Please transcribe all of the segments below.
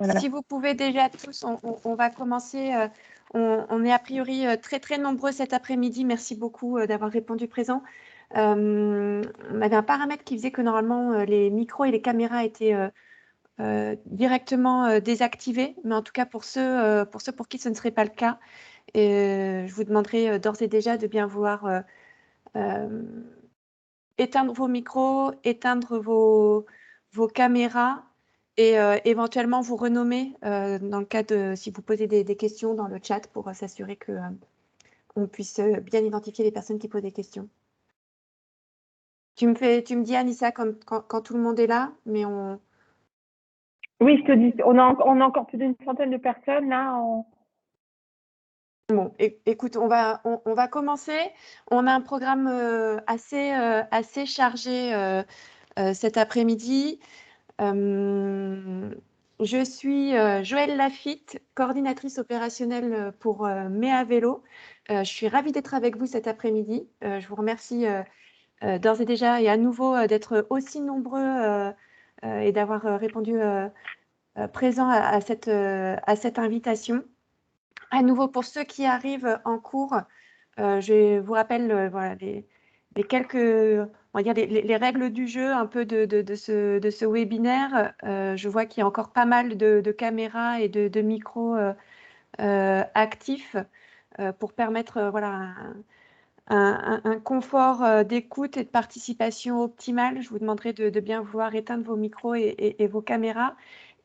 Voilà. Si vous pouvez déjà tous, on va commencer. On est a priori très nombreux cet après-midi. Merci beaucoup d'avoir répondu présent. On avait un paramètre qui faisait que normalement les micros et les caméras étaient directement désactivés, mais en tout cas pour ceux pour qui ce ne serait pas le cas, je vous demanderai d'ores et déjà de bien vouloir éteindre vos micros, éteindre vos caméras et éventuellement vous renommer dans le cas de si vous posez des questions dans le chat pour s'assurer que on puisse bien identifier les personnes qui posent des questions. Tu me dis, Anissa, quand tout le monde est là, mais on... Oui, je te dis, on a encore plus d'une centaine de personnes là. Bon, écoute, on va commencer. On a un programme assez chargé cet après-midi. Je suis Joëlle Lafitte, coordinatrice opérationnelle pour Mea Vélo. Je suis ravie d'être avec vous cet après-midi. Je vous remercie d'ores et déjà et à nouveau d'être aussi nombreux et d'avoir répondu présent à cette invitation. À nouveau, pour ceux qui arrivent en cours, je vous rappelle voilà, les quelques, on va dire les règles du jeu un peu de ce webinaire. Je vois qu'il y a encore pas mal de caméras et de micros actifs pour permettre voilà, un confort d'écoute et de participation optimale. Je vous demanderai de bien vouloir éteindre vos micros et vos caméras.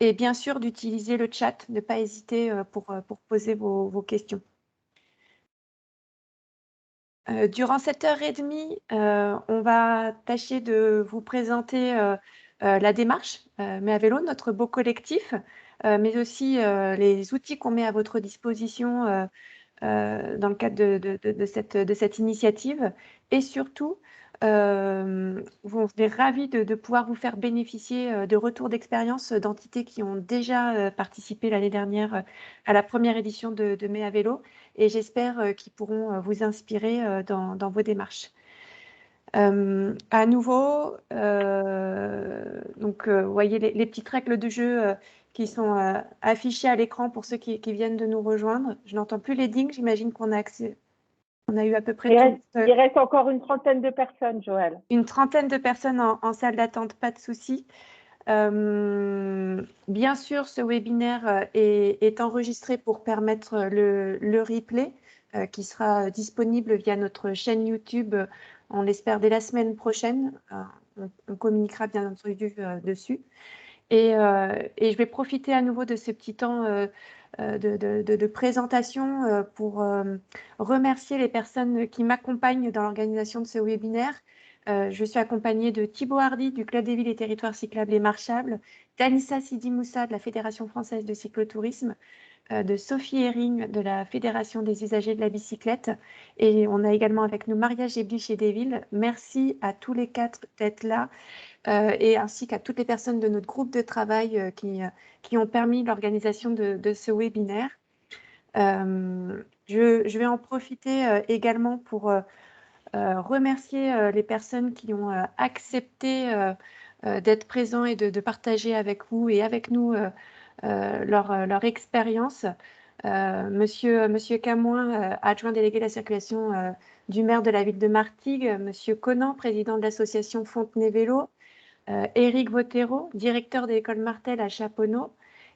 Et bien sûr, d'utiliser le chat, ne pas hésiter pour poser vos questions. Durant cette heure et demie, on va tâcher de vous présenter la démarche Mea Vélo, notre beau collectif, mais aussi les outils qu'on met à votre disposition dans le cadre de cette initiative. Et surtout, on est ravis de pouvoir vous faire bénéficier de retours d'expérience d'entités qui ont déjà participé l'année dernière à la première édition de Mea Vélo. Et j'espère qu'ils pourront vous inspirer dans vos démarches. À nouveau, donc, vous voyez les petites règles de jeu qui sont affichées à l'écran pour ceux qui viennent de nous rejoindre. Je n'entends plus les dings, j'imagine qu'on a accès. On a eu à peu près Il reste encore une trentaine de personnes, Joëlle. Une trentaine de personnes en salle d'attente, pas de souci. Bien sûr, ce webinaire est enregistré pour permettre le replay qui sera disponible via notre chaîne YouTube, on l'espère dès la semaine prochaine. On communiquera bien entendu dessus. Et je vais profiter à nouveau de ce petit temps de présentation pour remercier les personnes qui m'accompagnent dans l'organisation de ce webinaire. Je suis accompagnée de Thibaut Hardy du Club des villes et territoires cyclables et marchables, d'Anissa Sidi Moussa de la Fédération française de cyclotourisme, de Sophie Hering de la Fédération des usagers de la bicyclette. Et on a également avec nous Maria Geblich et Desvilles. Merci à tous les quatre d'être là. Et ainsi qu'à toutes les personnes de notre groupe de travail qui ont permis l'organisation de ce webinaire. Je vais en profiter également pour remercier les personnes qui ont accepté d'être présents et de partager avec vous et avec nous leur expérience. Monsieur Camoin, adjoint délégué de la circulation du maire de la ville de Martigues, Monsieur Conan, président de l'association Fontenay Vélo, Éric Votero, directeur de l'école Martel à Chaponneau,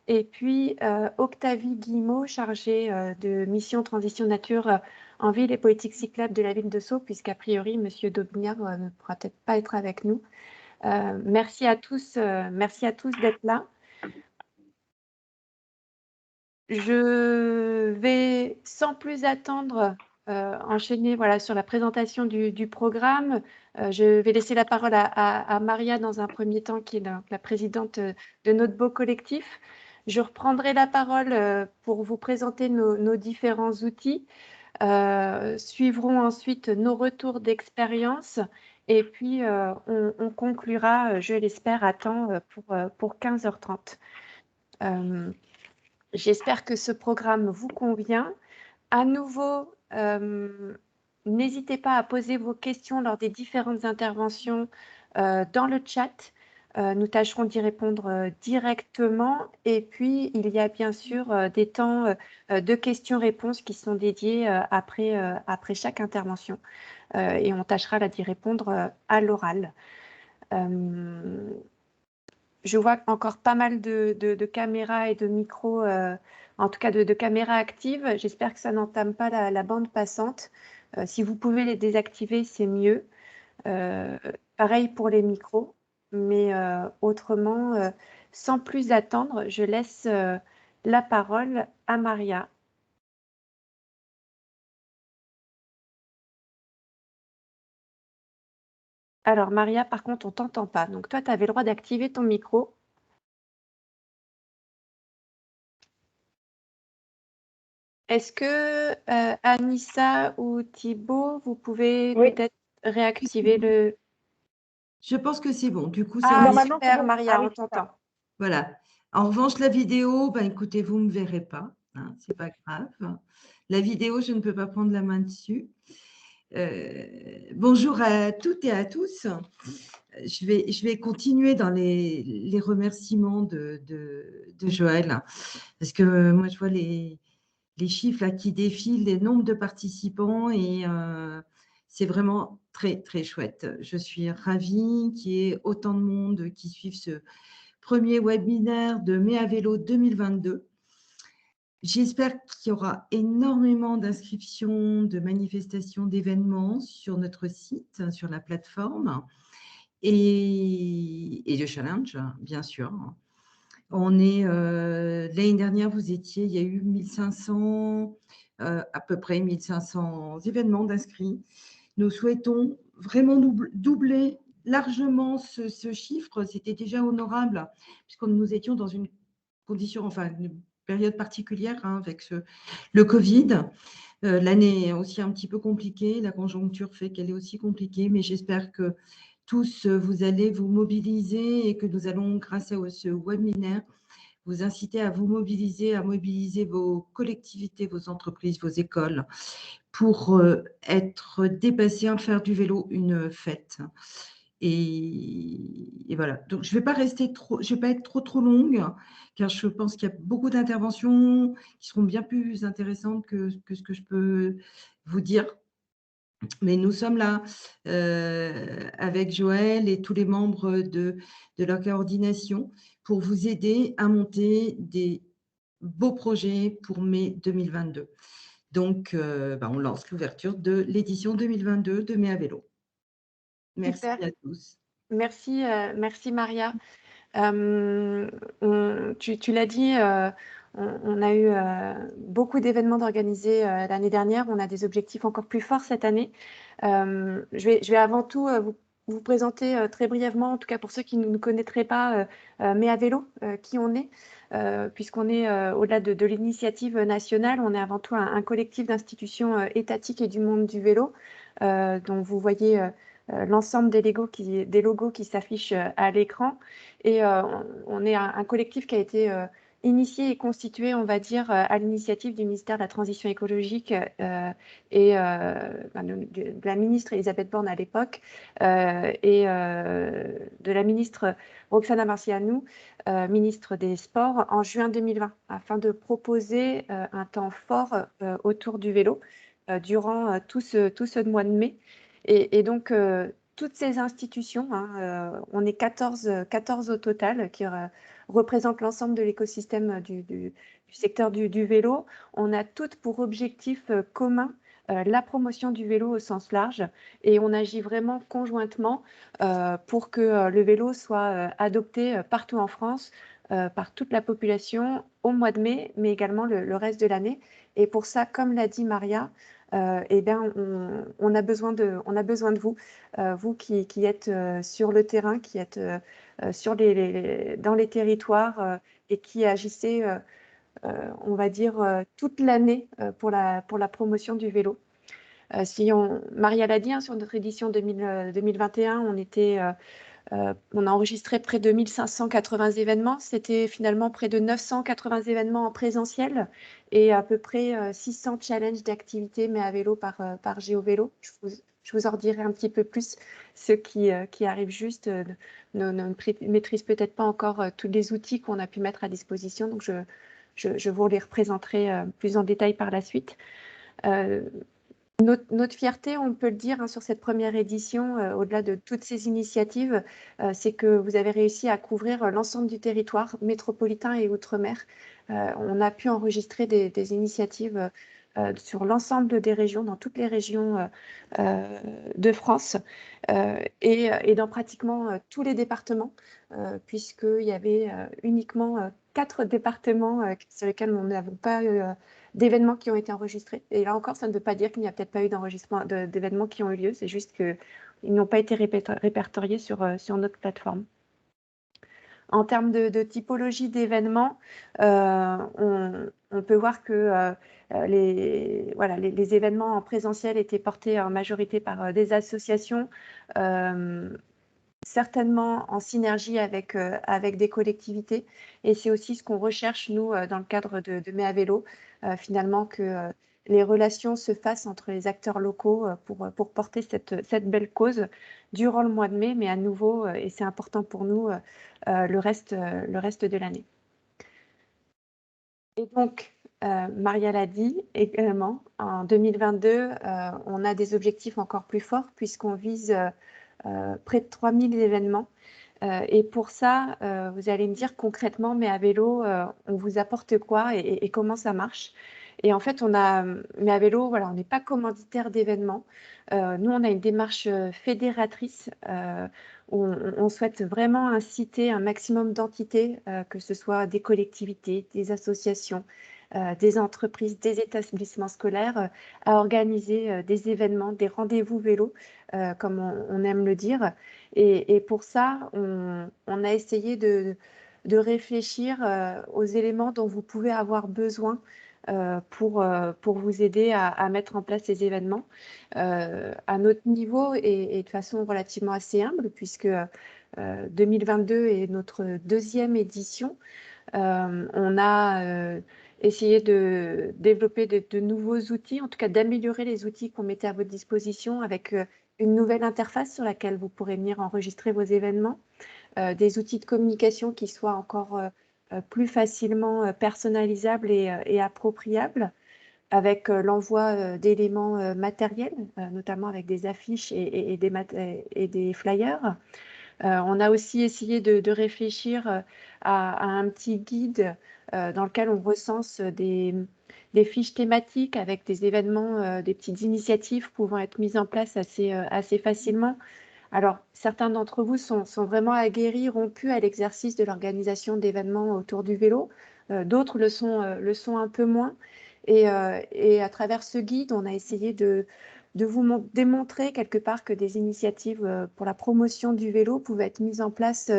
et puis Octavie Guillemot, chargée de mission transition nature en ville et politique cyclable de la ville de Sceaux, puisqu'a priori, M. Daubignard ne pourra peut-être pas être avec nous. Merci à tous d'être là. Je vais sans plus attendre enchaîner voilà, sur la présentation du programme. Je vais laisser la parole à Maria dans un premier temps, qui est la présidente de notre beau collectif. Je reprendrai la parole pour vous présenter nos différents outils. Suivront ensuite nos retours d'expérience et puis on conclura, je l'espère, à temps pour 15h30. J'espère que ce programme vous convient. À nouveau, n'hésitez pas à poser vos questions lors des différentes interventions dans le chat. Nous tâcherons d'y répondre directement. Et puis, il y a bien sûr des temps de questions-réponses qui sont dédiés après chaque intervention. Et on tâchera d'y répondre à l'oral. Je vois encore pas mal de caméras et de micros, en tout cas de caméras actives. J'espère que ça n'entame pas la bande passante. Si vous pouvez les désactiver, c'est mieux. Pareil pour les micros. Mais autrement, sans plus attendre, je laisse la parole à Maria. Alors Maria, par contre, on ne t'entend pas. Donc toi, tu avais le droit d'activer ton micro. Est-ce que Anissa ou Thibaut, vous pouvez Oui. peut-être réactiver le… Je pense que c'est bon. Du coup, ça Ah, me- Normalement, c'est super, bon. Maria, Ah oui, on c'est ça. t'entend. Voilà. En revanche, la vidéo, ben, écoutez, vous ne me verrez pas. Hein, c'est pas grave. La vidéo, je ne peux pas prendre la main dessus. Bonjour à toutes et à tous. Je vais continuer dans les remerciements de Joël, parce que moi, je vois les chiffres là, qui défilent, les nombres de participants, et c'est vraiment très, très chouette. Je suis ravie qu'il y ait autant de monde qui suivent ce premier webinaire de Mai à Vélo 2022. J'espère qu'il y aura énormément d'inscriptions, de manifestations, d'événements sur notre site, sur la plateforme, et de challenges, bien sûr. On est, l'année dernière, vous étiez, il y a eu 1500, à peu près 1500 événements d'inscrits. Nous souhaitons vraiment doubler largement ce chiffre. C'était déjà honorable, puisque nous étions dans une condition, enfin, une période particulière avec le Covid. L'année est aussi un petit peu compliquée. La conjoncture fait qu'elle est aussi compliquée, mais j'espère que tous, vous allez vous mobiliser et que nous allons, grâce à ce webinaire, vous inciter à vous mobiliser, à mobiliser vos collectivités, vos entreprises, vos écoles pour être dépassés, à faire du vélo une fête. Et voilà. Donc, je ne vais pas rester trop, je vais pas être trop longue, car je pense qu'il y a beaucoup d'interventions qui seront bien plus intéressantes que ce que je peux vous dire. Mais nous sommes là avec Joël et tous les membres de la coordination pour vous aider à monter des beaux projets pour mai 2022. Donc, on lance l'ouverture de l'édition 2022 de Mai à Vélo. Merci Super. à tous. Merci, merci Maria. Tu l'as dit, on a eu beaucoup d'événements d'organisés l'année dernière. On a des objectifs encore plus forts cette année. Je vais avant tout vous présenter très brièvement, en tout cas pour ceux qui ne nous connaîtraient pas, Mais à Vélo, qui on est, puisqu'on est au-delà de l'initiative nationale, on est avant tout un collectif d'institutions étatiques et du monde du vélo, dont vous voyez l'ensemble des logos qui s'affichent à l'écran. Et on est un collectif qui a été initié et constitué, on va dire, à l'initiative du ministère de la Transition écologique et de la ministre Elisabeth Borne à l'époque et de la ministre Roxana Marciano, ministre des Sports, en juin 2020, afin de proposer un temps fort autour du vélo durant tout ce mois de mai. Et donc, toutes ces institutions, on est 14 au total, qui représentent l'ensemble de l'écosystème du secteur du vélo. On a toutes pour objectif commun la promotion du vélo au sens large, et on agit vraiment conjointement pour que le vélo soit adopté partout en France, par toute la population au mois de mai, mais également le reste de l'année. Et pour ça, comme l'a dit Maria, eh bien, on a besoin de vous, vous qui êtes sur le terrain, qui êtes dans les territoires et qui agissez, on va dire, toute l'année pour la promotion du vélo. Maria l'a dit, sur notre édition 2021, on a enregistré près de 1580 événements. C'était finalement près de 980 événements en présentiel et à peu près 600 challenges d'activités mais à vélo par GeoVélo. Je je vous en dirai un petit peu plus. Ceux qui arrivent juste ne maîtrisent peut-être pas encore tous les outils qu'on a pu mettre à disposition. Donc, je vous les représenterai plus en détail par la suite. Notre fierté, on peut le dire, hein, sur cette première édition, au-delà de toutes ces initiatives, c'est que vous avez réussi à couvrir l'ensemble du territoire métropolitain et outre-mer. On a pu enregistrer des initiatives sur l'ensemble des régions, dans toutes les régions de France et dans pratiquement tous les départements, puisqu'il y avait uniquement 4 départements sur lesquels nous n'avons pas eu d'événements qui ont été enregistrés. Et là encore, ça ne veut pas dire qu'il n'y a peut-être pas eu d'enregistrement d'événements qui ont eu lieu, c'est juste qu'ils n'ont pas été répertoriés sur notre plateforme. En termes de typologie d'événements, on peut voir que les événements en présentiel étaient portés en majorité par des associations, certainement en synergie avec des collectivités. Et c'est aussi ce qu'on recherche, nous, dans le cadre de Mai à vélo, finalement, que les relations se fassent entre les acteurs locaux pour porter cette belle cause durant le mois de mai, mais à nouveau, et c'est important pour nous, le reste de l'année. Et donc, Maria l'a dit également, en 2022, on a des objectifs encore plus forts puisqu'on vise près de 3000 événements. Et pour ça, vous allez me dire concrètement, mais à vélo, on vous apporte quoi et comment ça marche? Et en fait, mais à vélo, voilà, on n'est pas commanditaire d'événements. Nous, on a une démarche fédératrice où on souhaite vraiment inciter un maximum d'entités, que ce soit des collectivités, des associations, des entreprises, des établissements scolaires, à organiser des événements, des rendez-vous vélo, comme on aime le dire. Et pour ça, on a essayé de réfléchir aux éléments dont vous pouvez avoir besoin pour vous aider à mettre en place ces événements à notre niveau et de façon relativement assez humble, puisque 2022 est notre deuxième édition. On a essayé de développer de nouveaux outils, en tout cas d'améliorer les outils qu'on mettait à votre disposition avec une nouvelle interface sur laquelle vous pourrez venir enregistrer vos événements, des outils de communication qui soient encore plus facilement personnalisables et appropriables, avec l'envoi d'éléments matériels, notamment avec des affiches et des flyers. On a aussi essayé de réfléchir à un petit guide dans lequel on recense des fiches thématiques avec des événements, des petites initiatives pouvant être mises en place assez facilement. Alors, certains d'entre vous sont vraiment aguerris, rompus à l'exercice de l'organisation d'événements autour du vélo. D'autres le sont un peu moins. Et à travers ce guide, on a essayé de vous démontrer quelque part que des initiatives pour la promotion du vélo pouvaient être mises en place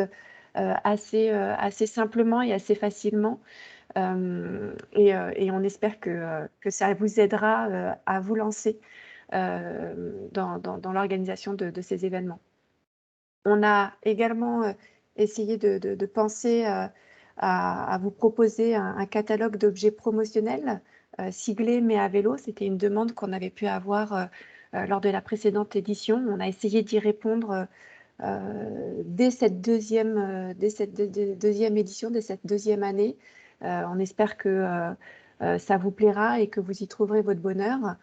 assez simplement et assez facilement. Et on espère que ça vous aidera à vous lancer dans l'organisation de ces événements. On a également essayé de penser à vous proposer un catalogue d'objets promotionnels siglés mais à vélo. C'était une demande qu'on avait pu avoir lors de la précédente édition. On a essayé d'y répondre dès cette deuxième édition, dès cette deuxième année. On espère que ça vous plaira et que vous y trouverez votre bonheur.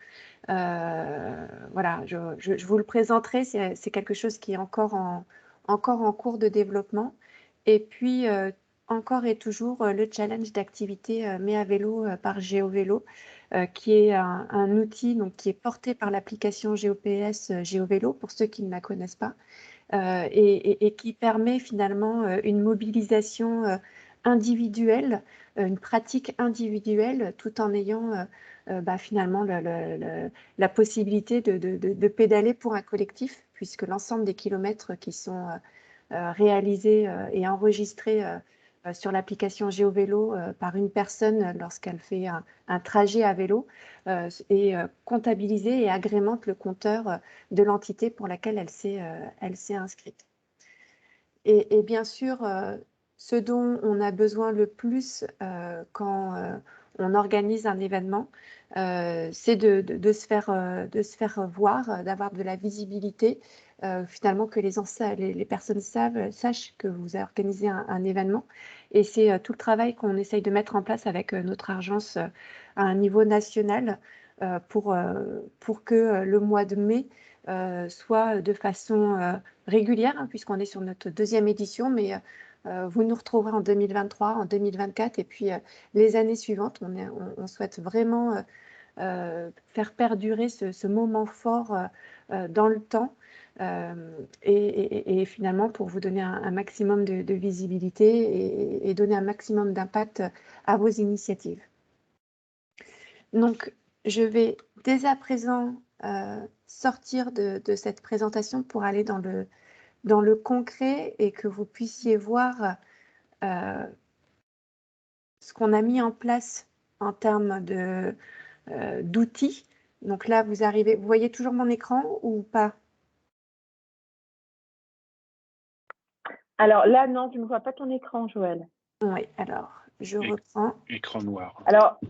Voilà, je vous le présenterai, c'est quelque chose qui est encore en cours de développement. Et puis, encore et toujours, le challenge d'activité Mai à vélo par GeoVélo, qui est un outil donc, qui est porté par l'application GeoPS GeoVélo, pour ceux qui ne la connaissent pas, et qui permet finalement une mobilisation individuelle, une pratique individuelle, tout en ayant finalement la possibilité de pédaler pour un collectif, puisque l'ensemble des kilomètres qui sont réalisés et enregistrés sur l'application GeoVélo par une personne lorsqu'elle fait un trajet à vélo est comptabilisé et agrémente le compteur de l'entité pour laquelle elle s'est inscrite. Et bien sûr, ce dont on a besoin le plus quand on organise un événement, c'est de se faire voir, d'avoir de la visibilité, finalement que les personnes sachent que vous organisez un événement. Et c'est tout le travail qu'on essaye de mettre en place avec notre agence à un niveau national pour que le mois de mai soit de façon régulière, hein, puisqu'on est sur notre 2e édition, mais vous nous retrouverez en 2023, en 2024 et puis les années suivantes. On souhaite vraiment faire perdurer ce moment fort dans le temps et finalement pour vous donner un maximum de visibilité et donner un maximum d'impact à vos initiatives. Donc, je vais dès à présent sortir de cette présentation pour aller dans le concret et que vous puissiez voir ce qu'on a mis en place en termes d'outils. Donc là, vous voyez toujours mon écran ou pas? Alors là, non, je ne vois pas ton écran, Joël. Oui, alors, je reprends. Écran noir. Alors,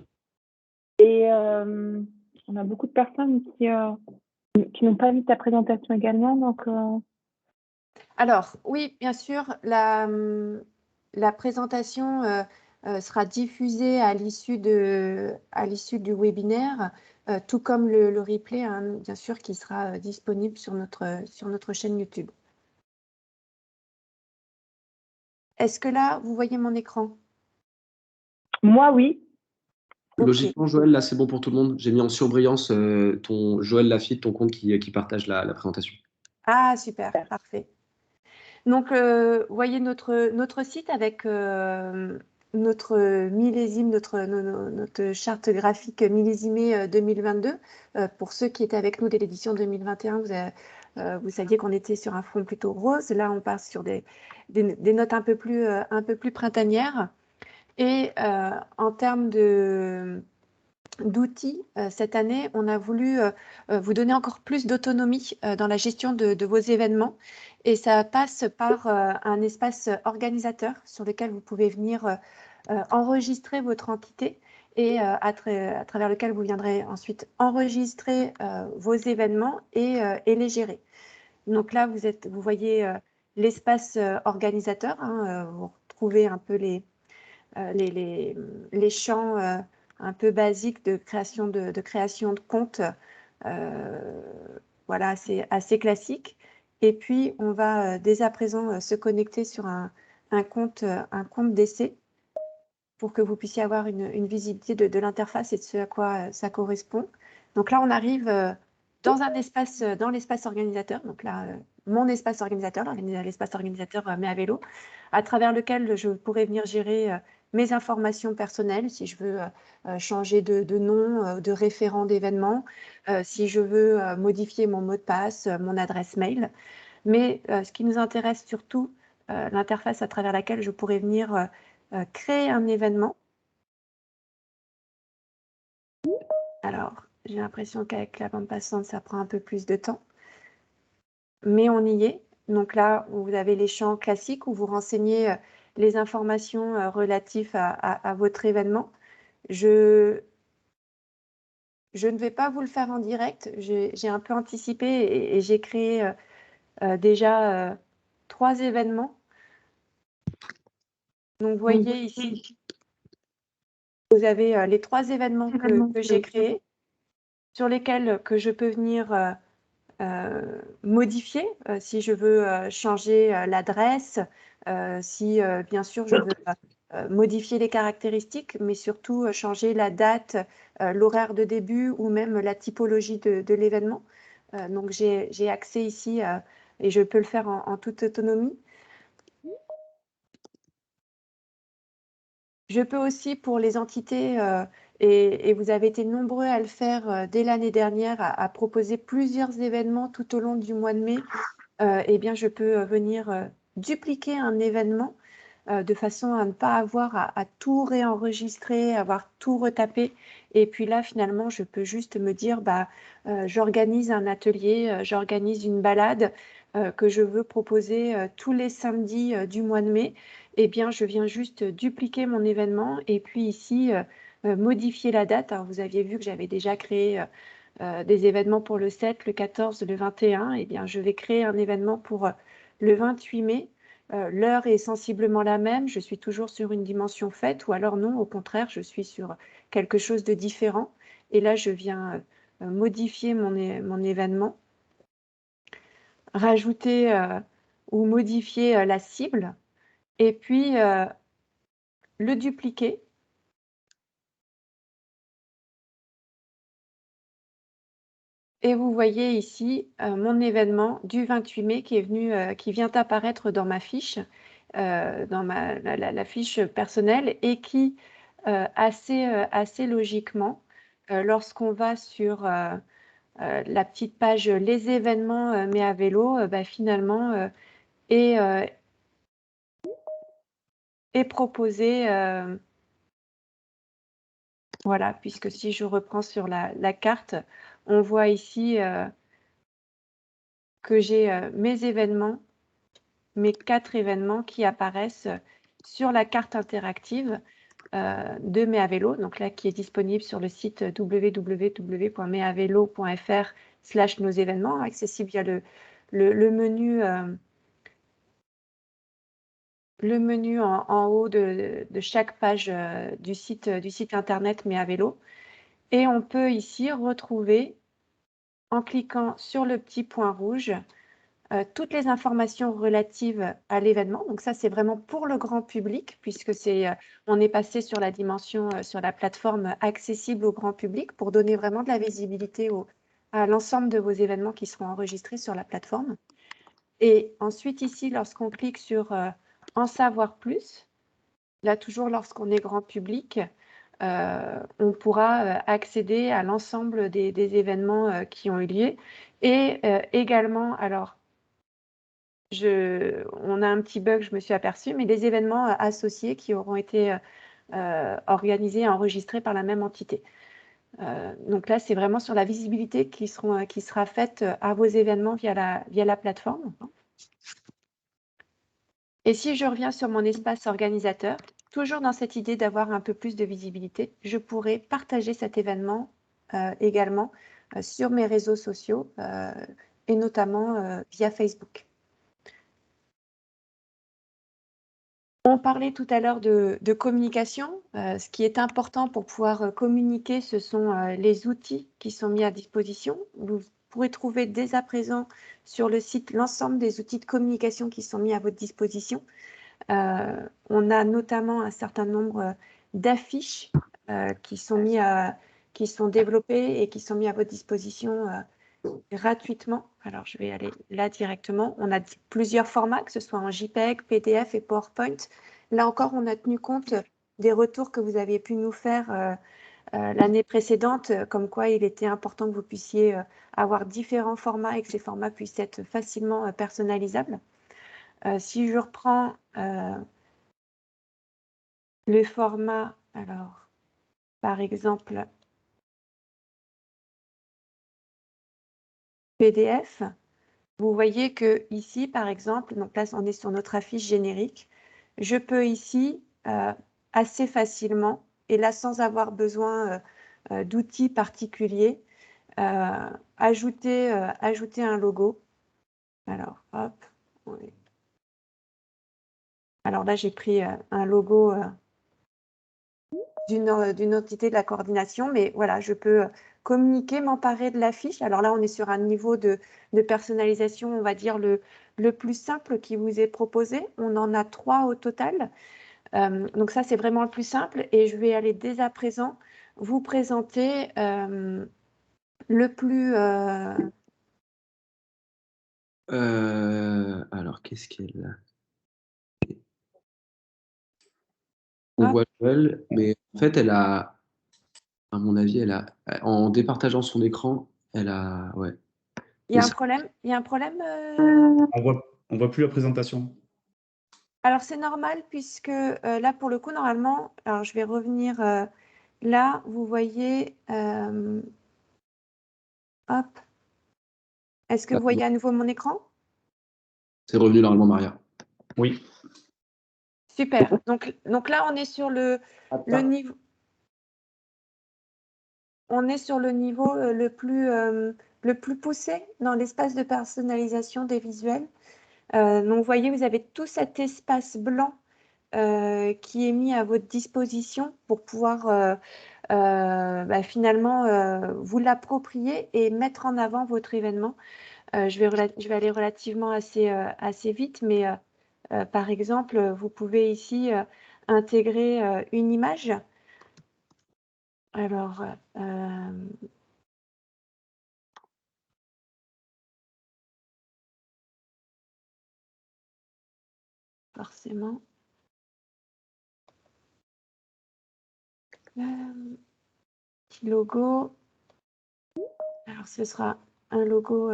et on a beaucoup de personnes qui n'ont pas vu ta présentation également, donc... Alors, oui, bien sûr, la présentation sera diffusée à l'issue du webinaire, tout comme le replay, hein, bien sûr, qui sera disponible sur notre chaîne YouTube. Est-ce que là, vous voyez mon écran? Moi, oui. Logiquement, Joël, là, c'est bon pour tout le monde. J'ai mis en surbrillance ton Joël Lafitte, ton compte qui partage la présentation. Ah, super, parfait. Donc, vous voyez notre site avec notre millésime, notre charte graphique millésimée 2022. Pour ceux qui étaient avec nous dès l'édition 2021, vous saviez qu'on était sur un fond plutôt rose. Là, on passe sur des notes un peu plus printanières. Et en termes d'outils, cette année, on a voulu vous donner encore plus d'autonomie dans la gestion de vos événements. Et ça passe par un espace organisateur sur lequel vous pouvez venir enregistrer votre entité et à travers lequel vous viendrez ensuite enregistrer vos événements et les gérer. Donc là, vous voyez l'espace organisateur. Hein, vous retrouvez un peu les champs un peu basiques de création de compte. Voilà, c'est assez classique. Et puis, on va dès à présent se connecter sur un compte d'essai pour que vous puissiez avoir une visibilité de l'interface et de ce à quoi ça correspond. Donc là, on arrive dans l'espace organisateur. Donc là, mon espace organisateur, l'espace organisateur Mais à Vélo, à travers lequel je pourrais venir gérer mes informations personnelles, si je veux changer de nom, de référent d'événement, si je veux modifier mon mot de passe, mon adresse mail. Mais ce qui nous intéresse surtout, l'interface à travers laquelle je pourrais venir créer un événement. Alors, j'ai l'impression qu'avec la bande passante, ça prend un peu plus de temps. Mais on y est. Donc là, vous avez les champs classiques où vous renseignez les informations relatives à votre événement. Je ne vais pas vous le faire en direct. J'ai un peu anticipé et j'ai créé déjà 3 événements. Donc, vous voyez ici, vous avez les 3 événements que j'ai créés, sur lesquels que je peux venir modifier si je veux changer l'adresse, si bien sûr je veux modifier les caractéristiques, mais surtout changer la date, l'horaire de début ou même la typologie de l'événement. Donc j'ai accès ici et je peux le faire en toute autonomie. Je peux aussi, pour les entités, et vous avez été nombreux à le faire dès l'année dernière, à proposer plusieurs événements tout au long du mois de mai, eh bien, je peux venir dupliquer un événement de façon à ne pas avoir à tout réenregistrer, avoir tout retapé. Et puis là, finalement, je peux juste me dire, j'organise un atelier, j'organise une balade, que je veux proposer tous les samedis du mois de mai, eh bien, je viens juste dupliquer mon événement et puis ici, modifier la date. Alors, vous aviez vu que j'avais déjà créé des événements pour le 7, le 14, le 21. Eh bien, je vais créer un événement pour le 28 mai. L'heure est sensiblement la même. Je suis toujours sur une dimension fête ou alors non, au contraire, je suis sur quelque chose de différent. Et là, je viens modifier mon événement, rajouter ou modifier la cible et puis le dupliquer. Et vous voyez ici mon événement du 28 mai qui est venu, qui vient apparaître dans ma fiche, dans la fiche personnelle et qui, assez logiquement, lorsqu'on va sur la petite page les événements mais à vélo, bah, finalement est, est proposé. Voilà, puisque si je reprends sur la carte, on voit ici que j'ai mes événements, mes 4 événements qui apparaissent sur la carte interactive de Mai à Vélo, donc là qui est disponible sur le site www.meavelo.fr/nos événements, accessible via le menu en haut de chaque page du site internet Mai à Vélo. Et on peut ici retrouver, en cliquant sur le petit point rouge, toutes les informations relatives à l'événement. Donc ça, c'est vraiment pour le grand public, puisque on est passé sur la dimension, sur la plateforme accessible au grand public pour donner vraiment de la visibilité à l'ensemble de vos événements qui seront enregistrés sur la plateforme. Et ensuite, ici, lorsqu'on clique sur en savoir plus, là, toujours lorsqu'on est grand public, on pourra accéder à l'ensemble des événements qui ont eu lieu. Et également, alors, on a un petit bug, je me suis aperçue, mais des événements associés qui auront été organisés et enregistrés par la même entité. Donc là, c'est vraiment sur la visibilité qui sera faite à vos événements via la plateforme. Et si je reviens sur mon espace organisateur, toujours dans cette idée d'avoir un peu plus de visibilité, je pourrais partager cet événement également sur mes réseaux sociaux et notamment via Facebook. On parlait tout à l'heure de communication. Ce qui est important pour pouvoir communiquer, ce sont les outils qui sont mis à disposition. Vous pourrez trouver dès à présent sur le site l'ensemble des outils de communication qui sont mis à votre disposition. On a notamment un certain nombre d'affiches qui sont développées et qui sont mis à votre disposition gratuitement. Alors, je vais aller là directement. On a plusieurs formats, que ce soit en JPEG, PDF et PowerPoint. Là encore, on a tenu compte des retours que vous aviez pu nous faire l'année précédente, comme quoi il était important que vous puissiez avoir différents formats et que ces formats puissent être facilement personnalisables. Si je reprends le format, alors, par exemple, PDF, vous voyez que ici, par exemple, donc là, on est sur notre affiche générique, je peux ici assez facilement, et là, sans avoir besoin d'outils particuliers, ajouter un logo. Alors, hop. Oui. Alors là, j'ai pris un logo d'une entité de la coordination, mais voilà, je peux communiquer, m'emparer de l'affiche. Alors là, on est sur un niveau de personnalisation, on va dire le plus simple qui vous est proposé. On en a 3 au total. Donc ça, c'est vraiment le plus simple. Et je vais aller dès à présent vous présenter le plus... Alors, qu'est-ce qu'elle a? On voit Joël, mais en fait, elle a, à mon avis, en départageant son écran, elle a, ouais. Il y a un problème. Il y a un problème. On voit plus la présentation. Alors, c'est normal puisque là, pour le coup, normalement, alors je vais revenir là, vous voyez, hop. Est-ce que vous voyez à nouveau mon écran? C'est revenu normalement, Maria. Oui. Super. Donc là, on est sur le niveau. On est sur le niveau le plus poussé dans l'espace de personnalisation des visuels. Donc, vous voyez, vous avez tout cet espace blanc qui est mis à votre disposition pour pouvoir finalement vous l'approprier et mettre en avant votre événement. Je vais aller relativement assez vite, mais par exemple, vous pouvez ici intégrer une image. Alors, forcément. Petit logo. Alors, ce sera un logo,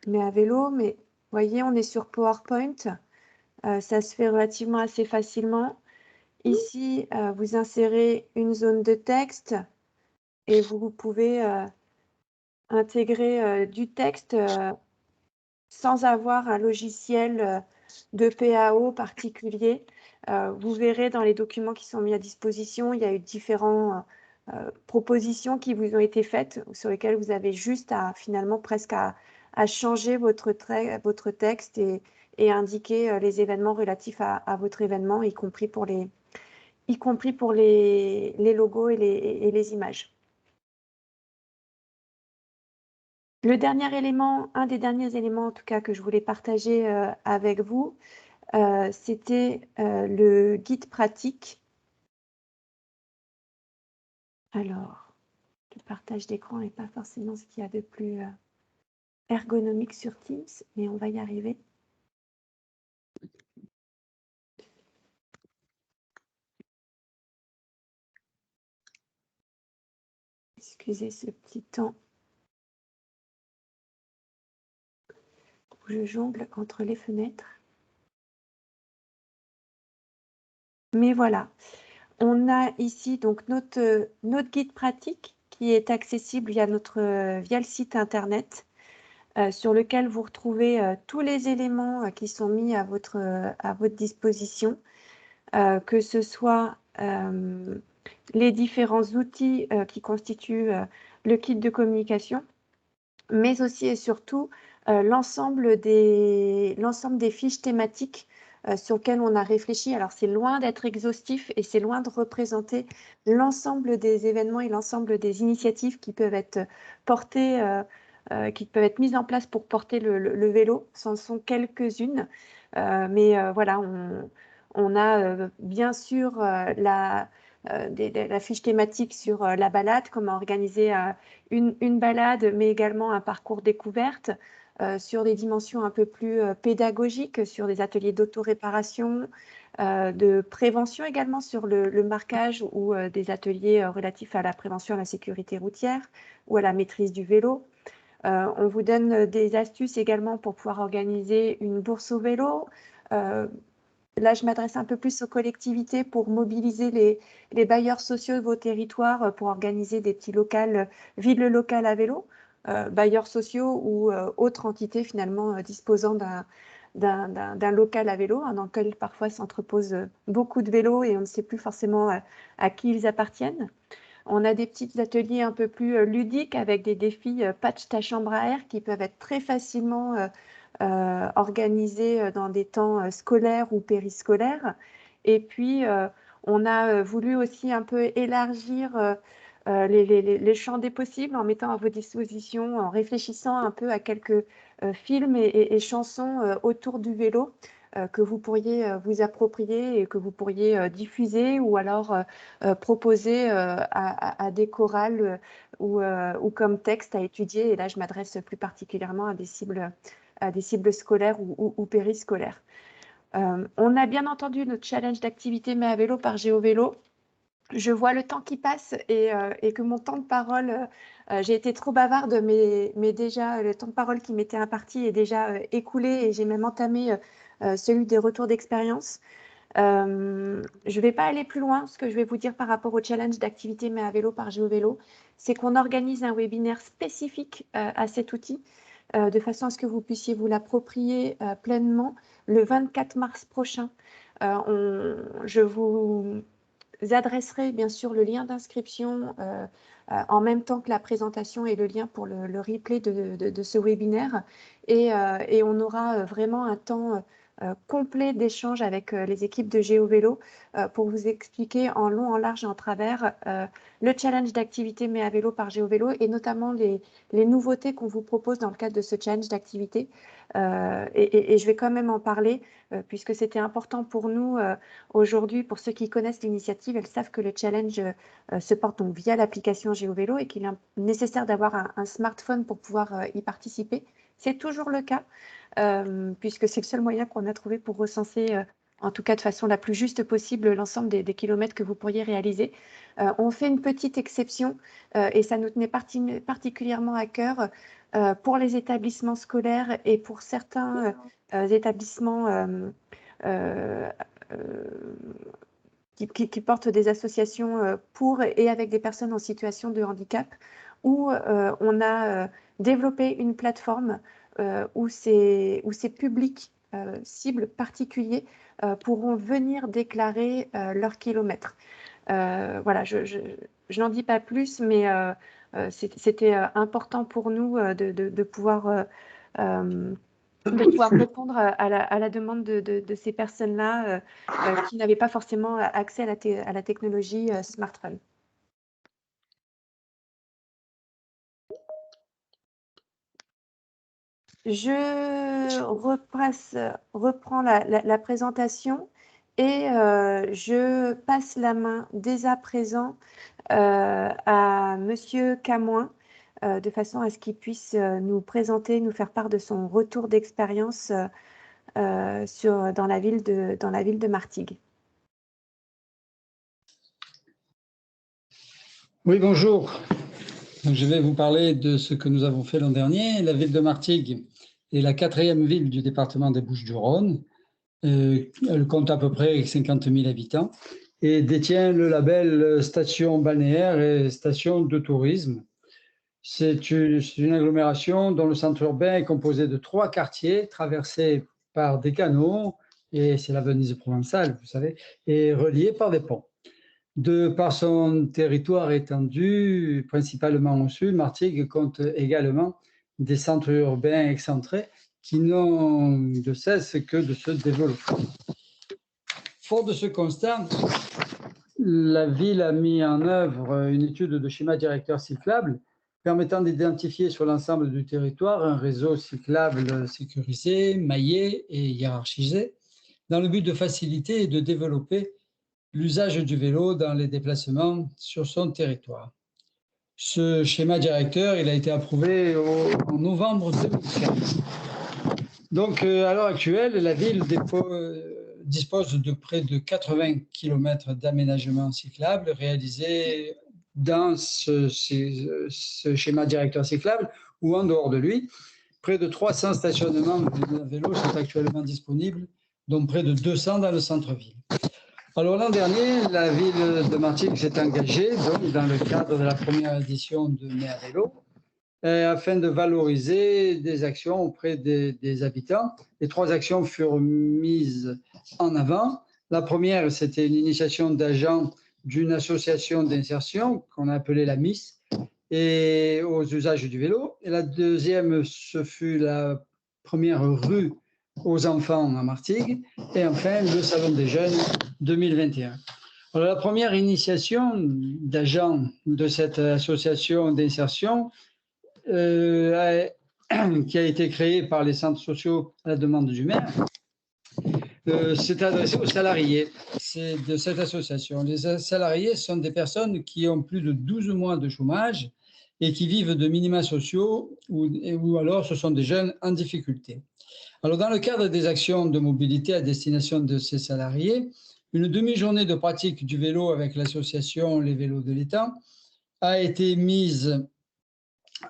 mais à vélo. Mais vous voyez, on est sur PowerPoint. Ça se fait relativement assez facilement. Ici, vous insérez une zone de texte et vous pouvez intégrer du texte sans avoir un logiciel de PAO particulier. Vous verrez dans les documents qui sont mis à disposition, il y a eu différentes propositions qui vous ont été faites, sur lesquelles vous avez juste à finalement presque à changer votre texte et indiquer les événements relatifs à votre événement, y compris pour les logos et les images. Le dernier élément, un des derniers éléments en tout cas que je voulais partager avec vous, c'était le guide pratique. Alors, le partage d'écran n'est pas forcément ce qu'il y a de plus ergonomique sur Teams, mais on va y arriver. Excusez ce petit temps où je jongle entre les fenêtres. Mais voilà, on a ici donc notre guide pratique qui est accessible via le site internet sur lequel vous retrouvez tous les éléments qui sont mis à votre disposition, que ce soit les différents outils qui constituent le kit de communication, mais aussi et surtout l'ensemble des fiches thématiques sur lesquelles on a réfléchi. Alors, c'est loin d'être exhaustif et c'est loin de représenter l'ensemble des événements et l'ensemble des initiatives qui peuvent être portées, qui peuvent être mises en place pour porter le vélo. Ce en sont quelques-unes, mais voilà, on a bien sûr la fiche thématique sur la balade, comment organiser une balade, mais également un parcours découverte sur des dimensions un peu plus pédagogiques, sur des ateliers d'auto-réparation, de prévention également sur le marquage ou des ateliers relatifs à la prévention à la sécurité routière ou à la maîtrise du vélo. On vous donne des astuces également pour pouvoir organiser une bourse au vélo. Là, je m'adresse un peu plus aux collectivités pour mobiliser les bailleurs sociaux de vos territoires pour organiser des petits locales, villes locales à vélo, bailleurs sociaux ou autres entités finalement disposant d'un local à vélo, dans lequel parfois s'entreposent beaucoup de vélos et on ne sait plus forcément à qui ils appartiennent. On a des petits ateliers un peu plus ludiques avec des défis patch ta chambre à air qui peuvent être très facilement organisés dans des temps scolaires ou périscolaires. Et puis, on a voulu aussi un peu élargir les champs des possibles en mettant à vos dispositions, en réfléchissant un peu à quelques films et chansons autour du vélo que vous pourriez vous approprier et que vous pourriez diffuser ou alors proposer à des chorales ou comme texte à étudier. Et là, je m'adresse plus particulièrement à des cibles scolaires ou périscolaires. On a bien entendu notre challenge d'activité mais à vélo par GeoVélo. Je vois le temps qui passe et que mon temps de parole, j'ai été trop bavarde, mais déjà le temps de parole qui m'était imparti est déjà écoulé et j'ai même entamé celui des retours d'expérience. Je ne vais pas aller plus loin. Ce que je vais vous dire par rapport au challenge d'activité mais à vélo par GeoVélo, c'est qu'on organise un webinaire spécifique à cet outil de façon à ce que vous puissiez vous l'approprier pleinement le 24 mars prochain. Je vous adresserai bien sûr le lien d'inscription en même temps que la présentation et le lien pour le replay de ce webinaire. Et on aura vraiment un temps complet d'échange avec les équipes de GeoVélo pour vous expliquer en long, en large et en travers le challenge d'activité Mais à vélo par GeoVélo et notamment les nouveautés qu'on vous propose dans le cadre de ce challenge d'activité. Et je vais quand même en parler puisque c'était important pour nous aujourd'hui. Pour ceux qui connaissent l'initiative, elles savent que le challenge se porte donc via l'application GeoVélo et qu'il est nécessaire d'avoir un smartphone pour pouvoir y participer. C'est toujours le cas, puisque c'est le seul moyen qu'on a trouvé pour recenser, en tout cas de façon la plus juste possible, l'ensemble des kilomètres que vous pourriez réaliser. On fait une petite exception, et ça nous tenait particulièrement à cœur, pour les établissements scolaires et pour certains établissements qui portent des associations pour et avec des personnes en situation de handicap, où on a développé une plateforme où ces publics cibles particuliers pourront venir déclarer leurs kilomètres. Voilà, je n'en dis pas plus, mais c'était important pour nous de pouvoir répondre à la demande de ces personnes-là qui n'avaient pas forcément accès à la technologie smartphone. Je reprends la présentation et je passe la main dès à présent à Monsieur Camoin de façon à ce qu'il puisse nous présenter, nous faire part de son retour d'expérience dans la ville de Martigues. Oui, bonjour. Donc, je vais vous parler de ce que nous avons fait l'an dernier. La ville de Martigues est la 4e ville du département des Bouches-du-Rhône. Elle compte à peu près 50 000 habitants et détient le label station balnéaire et station de tourisme. C'est une agglomération dont le centre urbain est composé de 3 quartiers traversés par des canaux, et c'est la Venise provençale, vous savez, et reliés par des ponts. De par son territoire étendu, principalement au sud, Martigues compte également des centres urbains excentrés qui n'ont de cesse que de se développer. Fort de ce constat, la ville a mis en œuvre une étude de schéma directeur cyclable permettant d'identifier sur l'ensemble du territoire un réseau cyclable sécurisé, maillé et hiérarchisé, dans le but de faciliter et de développer l'usage du vélo dans les déplacements sur son territoire. Ce schéma directeur, il a été approuvé en novembre 2015. Donc, à l'heure actuelle, la ville dispose de près de 80 km d'aménagement cyclable réalisés dans ce schéma directeur cyclable ou en dehors de lui. Près de 300 stationnements de vélos sont actuellement disponibles, dont près de 200 dans le centre-ville. Alors l'an dernier, la ville de Martigues s'est engagée donc, dans le cadre de la première édition de Mais à vélo afin de valoriser des actions auprès des habitants. Les 3 actions furent mises en avant. La première, c'était une initiation d'agents d'une association d'insertion qu'on a appelée la MIS et aux usages du vélo. Et la deuxième, ce fut la première rue aux enfants à Martigues. Et enfin, le Salon des Jeunes 2021. Alors, la première initiation d'agents de cette association d'insertion qui a été créée par les centres sociaux à la demande du maire, s'est adressée aux salariés de cette association. Les salariés sont des personnes qui ont plus de 12 mois de chômage et qui vivent de minima sociaux ou alors ce sont des jeunes en difficulté. Alors, dans le cadre des actions de mobilité à destination de ces salariés, une demi-journée de pratique du vélo avec l'association Les Vélos de l'État a été mise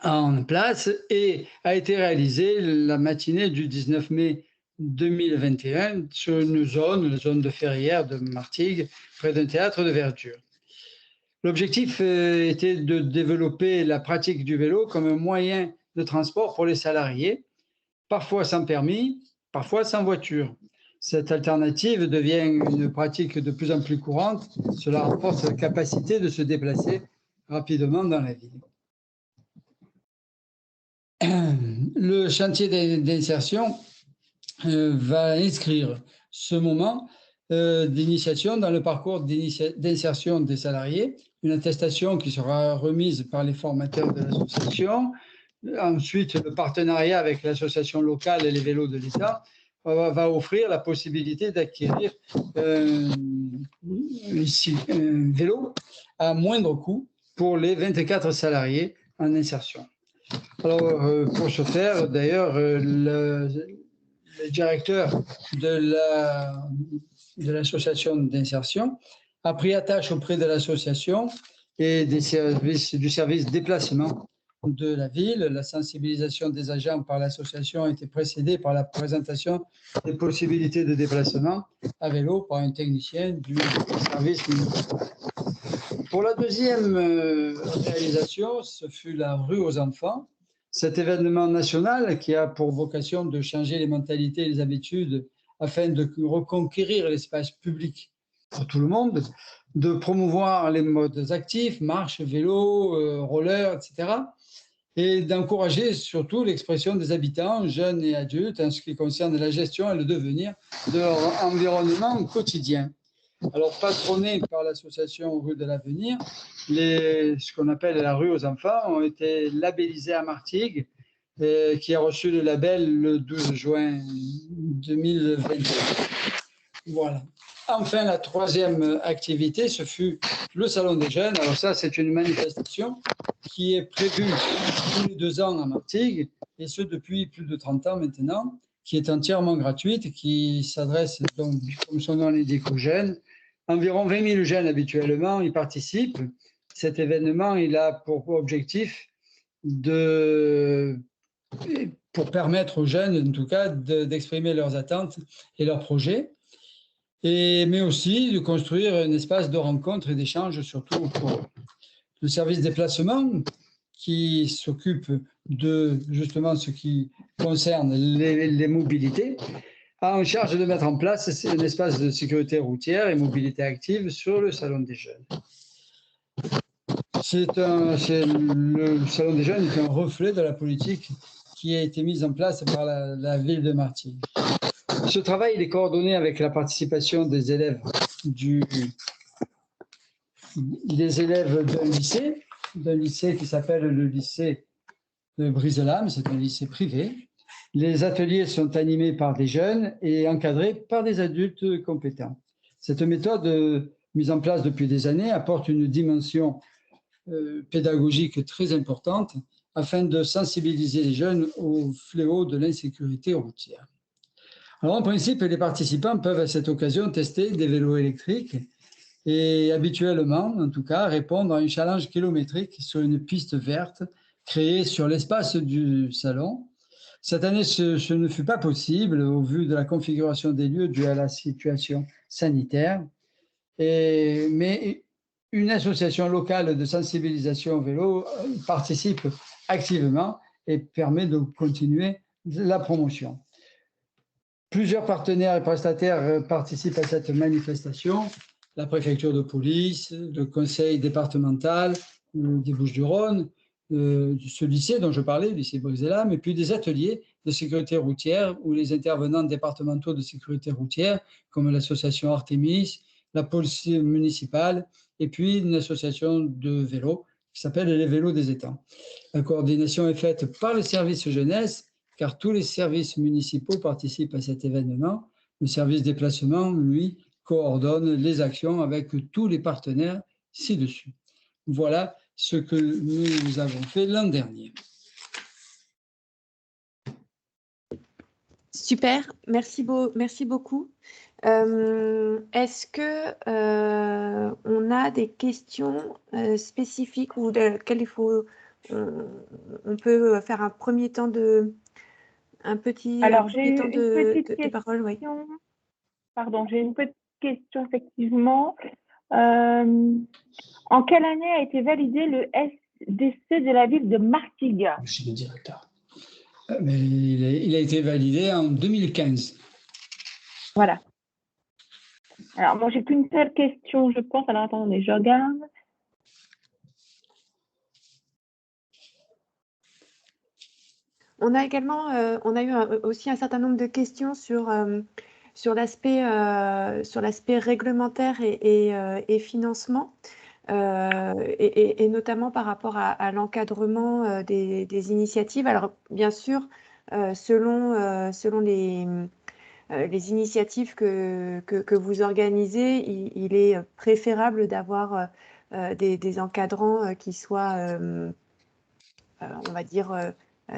en place et a été réalisée la matinée du 19 mai 2021 sur une zone, la zone de Ferrières de Martigues, près d'un théâtre de verdure. L'objectif était de développer la pratique du vélo comme un moyen de transport pour les salariés, parfois sans permis, parfois sans voiture. Cette alternative devient une pratique de plus en plus courante. Cela renforce la capacité de se déplacer rapidement dans la ville. Le chantier d'insertion va inscrire ce moment d'initiation dans le parcours d'insertion des salariés, une attestation qui sera remise par les formateurs de l'association. Ensuite, le partenariat avec l'association locale et les vélos de l'État va offrir la possibilité d'acquérir un vélo à moindre coût pour les 24 salariés en insertion. Alors, pour ce faire, d'ailleurs, le directeur de l'association d'insertion a pris attache auprès de l'association et du service déplacement de la ville. La sensibilisation des agents par l'association a été précédée par la présentation des possibilités de déplacement à vélo par un technicien du service municipal. Pour la deuxième réalisation, ce fut la rue aux enfants. Cet événement national qui a pour vocation de changer les mentalités et les habitudes afin de reconquérir l'espace public pour tout le monde, de promouvoir les modes actifs, marche, vélo, roller, etc. et d'encourager surtout l'expression des habitants, jeunes et adultes, en ce qui concerne la gestion et le devenir de leur environnement quotidien. Alors, patronné par l'association Rue de l'Avenir, ce qu'on appelle la rue aux enfants ont été labellisés à Martigues, qui a reçu le label le 12 juin 2021. Voilà. Enfin, la troisième activité, ce fut le Salon des Jeunes. Alors ça, c'est une manifestation qui est prévue tous les 2 ans à Martigues, et ce depuis plus de 30 ans maintenant, qui est entièrement gratuite, qui s'adresse donc, comme son nom l'indique, aux jeunes. Environ 20 000 jeunes habituellement y participent. Cet événement, il a pour objectif pour permettre aux jeunes, en tout cas, d'exprimer leurs attentes et leurs projets, mais aussi de construire un espace de rencontre et d'échange, surtout pour eux. Le service déplacement, qui s'occupe de justement ce qui concerne les mobilités, a en charge de mettre en place un espace de sécurité routière et mobilité active sur le Salon des Jeunes. Le Salon des Jeunes est un reflet de la politique qui a été mise en place par la ville de Martigues. Ce travail il est coordonné avec la participation des élèves d'un lycée qui s'appelle le lycée de Brise-Lames, c'est un lycée privé. Les ateliers sont animés par des jeunes et encadrés par des adultes compétents. Cette méthode, mise en place depuis des années, apporte une dimension pédagogique très importante afin de sensibiliser les jeunes au fléau de l'insécurité routière. Alors, en principe, les participants peuvent à cette occasion tester des vélos électriques et habituellement, en tout cas, répondre à un challenge kilométrique sur une piste verte créée sur l'espace du salon. Cette année, ce ne fut pas possible au vu de la configuration des lieux due à la situation sanitaire, mais une association locale de sensibilisation au vélo participe activement et permet de continuer la promotion. Plusieurs partenaires et prestataires participent à cette manifestation. La préfecture de police, le conseil départemental des Bouches-du-Rhône, ce lycée dont je parlais, le lycée Brise-Lames, et puis des ateliers de sécurité routière où les intervenants départementaux de sécurité routière, comme l'association Artemis, la police municipale, et puis une association de vélos qui s'appelle les Vélos des Étangs. La coordination est faite par le service jeunesse, car tous les services municipaux participent à cet événement. Le service déplacement, lui, coordonne les actions avec tous les partenaires ci-dessus. Voilà ce que nous avons fait l'an dernier. Super, merci beaucoup. Est-ce que on a des questions spécifiques ou desquelles on peut faire un premier temps de parole, oui. Pardon, j'ai une petite question effectivement. En quelle année a été validé le de la ville de Martigues. Chez le directeur. Mais il a été validé en 2015. Voilà. Alors, moi, j'ai qu'une seule question, je pense. Alors, attendez, je regarde. On a également, on a eu aussi un certain nombre de questions sur l'aspect réglementaire et financement, et notamment par rapport à l'encadrement des initiatives. Alors, bien sûr, selon les initiatives que vous organisez, il est préférable d'avoir des encadrants qui soient, on va dire,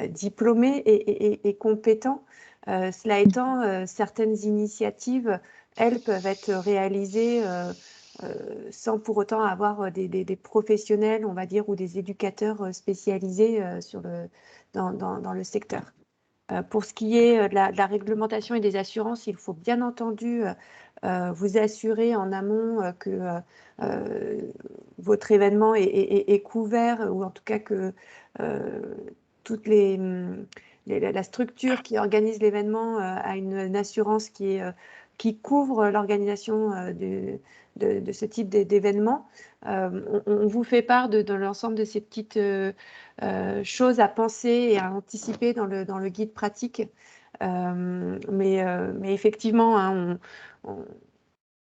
diplômés et compétents. Cela étant, certaines initiatives, elles, peuvent être réalisées sans pour autant avoir des professionnels, on va dire, ou des éducateurs spécialisés dans le secteur. Pour ce qui est de la réglementation et des assurances, il faut bien entendu vous assurer en amont que votre événement est couvert, ou en tout cas que toute la structure qui organise l'événement a une assurance qui couvre l'organisation de ce type d'événement. On vous fait part de l'ensemble de ces petites choses à penser et à anticiper dans le guide pratique. Mais effectivement, hein,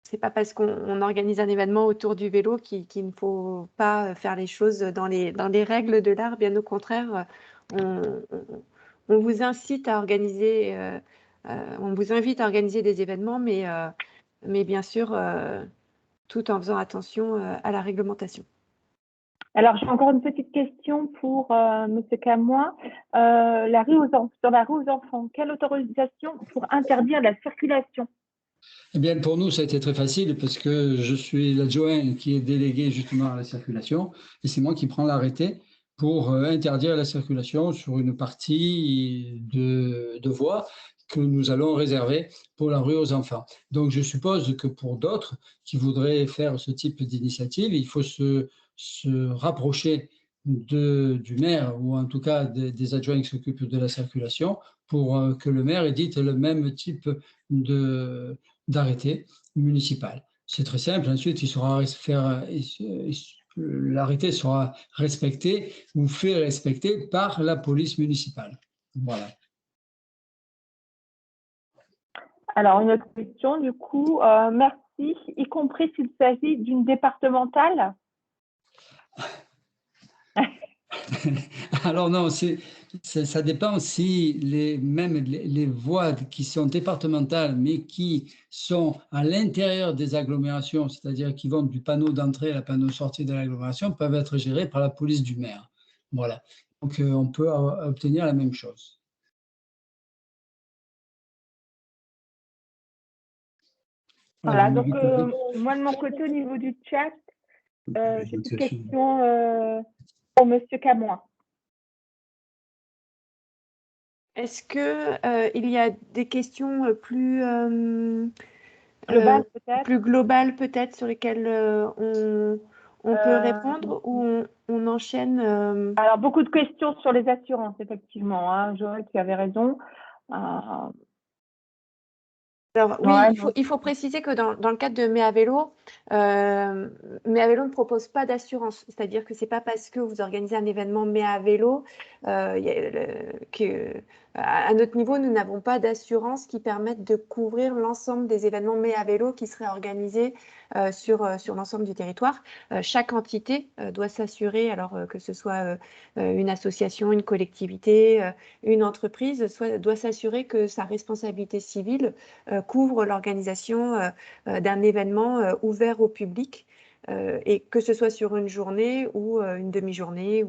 c'est pas parce qu'on organise un événement autour du vélo qu'il ne faut pas faire les choses dans les règles de l'art. Bien au contraire, on vous incite à organiser, on vous invite à organiser des événements, mais bien sûr, tout en faisant attention à la réglementation. Alors, j'ai encore une petite question pour M. Camoin. Sur la rue aux enfants, quelle autorisation pour interdire la circulation? Eh bien, pour nous, ça a été très facile parce que je suis l'adjoint qui est délégué justement à la circulation et c'est moi qui prends l'arrêté pour interdire la circulation sur une partie de voie que nous allons réserver pour la rue aux enfants. Donc, je suppose que pour d'autres qui voudraient faire ce type d'initiative, il faut se rapprocher du maire ou en tout cas des adjoints qui s'occupent de la circulation pour que le maire édite le même type d'arrêté municipal. C'est très simple. Ensuite, l'arrêté sera respecté ou fait respecter par la police municipale. Voilà. Alors, une autre question, du coup, merci, y compris s'il s'agit d'une départementale? Alors non, ça dépend si les voies qui sont départementales, mais qui sont à l'intérieur des agglomérations, c'est-à-dire qui vont du panneau d'entrée à la panneau de sortie de l'agglomération, peuvent être gérées par la police du maire. Voilà. Donc on peut obtenir la même chose. Voilà, donc moi de mon côté, au niveau du chat, j'ai une question pour M. Camoin. Est-ce qu'il y a des questions plus globales peut-être sur lesquelles on peut répondre, ou on enchaîne Alors, beaucoup de questions sur les assurances, effectivement. Hein. Joël, tu avais raison. Alors oui, Ouais, il faut préciser que dans le cadre de Mea Vélo, Mea Vélo ne propose pas d'assurance. C'est-à-dire que ce n'est pas parce que vous organisez un événement Mea Vélo qu'à notre niveau, nous n'avons pas d'assurance qui permette de couvrir l'ensemble des événements Mea Vélo qui seraient organisés sur l'ensemble du territoire. Chaque entité doit s'assurer, alors que ce soit une association, une collectivité, une entreprise, doit s'assurer que sa responsabilité civile couvre l'organisation d'un événement ouvert au public, et que ce soit sur une journée ou une demi-journée.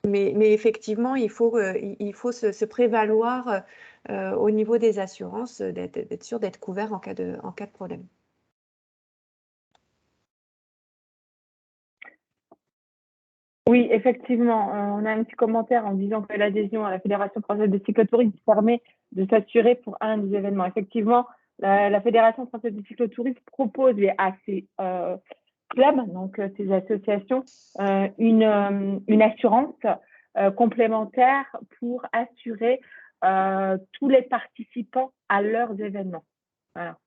Mais effectivement, il faut se prévaloir au niveau des assurances d'être sûr d'être couvert en cas de problème. Oui, effectivement, on a un petit commentaire en disant que l'adhésion à la Fédération française de cyclotourisme permet de s'assurer pour un des événements. Effectivement, la Fédération française de cyclotourisme propose et a clubs, donc ces associations, une assurance complémentaire pour assurer tous les participants à leurs événements. Voilà.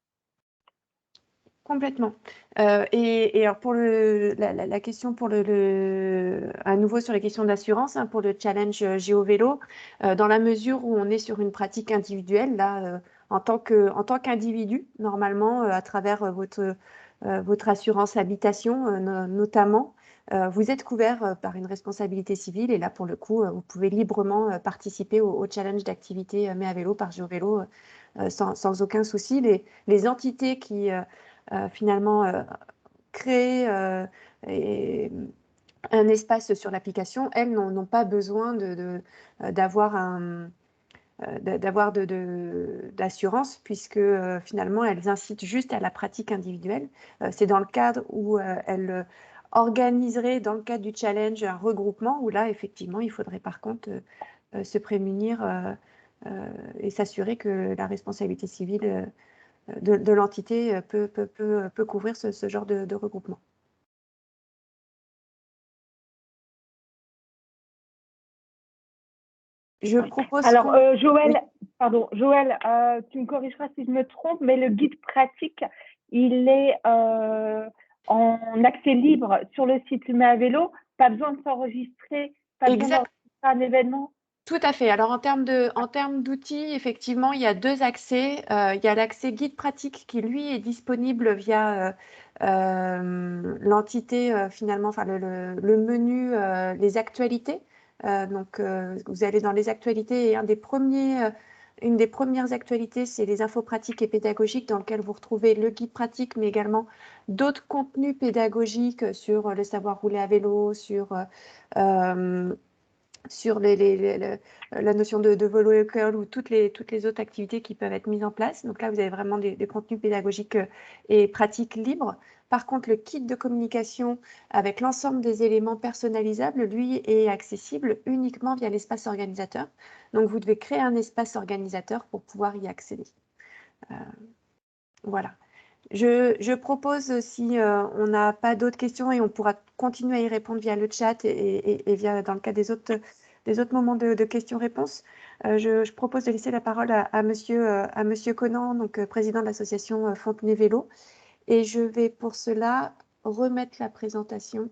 Complètement. Et alors pour la question pour à nouveau sur les questions d'assurance, hein, pour le challenge GeoVélo, dans la mesure où on est sur une pratique individuelle, là, en tant qu'individu, normalement, à travers votre assurance habitation notamment, vous êtes couvert par une responsabilité civile et là, pour le coup, vous pouvez librement participer au challenge d'activité Mais à vélo par GeoVélo sans aucun souci. Les entités qui finalement créer un espace sur l'application, elles n'ont pas besoin d'avoir d'assurance puisque finalement elles incitent juste à la pratique individuelle. C'est dans le cadre où elles organiseraient dans le cadre du challenge un regroupement où là effectivement il faudrait par contre se prémunir et s'assurer que la responsabilité civile de l'entité peut couvrir ce genre de regroupement. Je propose. Alors, Joël, pardon, Joël, tu me corrigeras si je me trompe, mais le guide pratique, il est en accès libre sur le site Mais à vélo. Pas besoin de s'enregistrer, pas besoin d'enregistrer un événement. Tout à fait. Alors, en termes d'outils, effectivement, il y a deux accès. Il y a l'accès guide pratique qui, lui, est disponible via l'entité, finalement, enfin, le menu les actualités. Donc, vous allez dans les actualités et une des premières actualités, c'est les infos pratiques et pédagogiques dans lesquelles vous retrouvez le guide pratique, mais également d'autres contenus pédagogiques sur le savoir rouler à vélo, sur la notion de vélo école ou toutes les autres activités qui peuvent être mises en place. Donc là, vous avez vraiment des contenus pédagogiques et pratiques libres. Par contre, le kit de communication avec l'ensemble des éléments personnalisables, lui, est accessible uniquement via l'espace organisateur. Donc, vous devez créer un espace organisateur pour pouvoir y accéder. Voilà. Je propose, si on n'a pas d'autres questions, et on pourra continuer à y répondre via le chat et via, dans le cas des autres moments de questions-réponses, je propose de laisser la parole à monsieur Conan, donc président de l'association Fontenay Vélo. Et je vais pour cela remettre la présentation.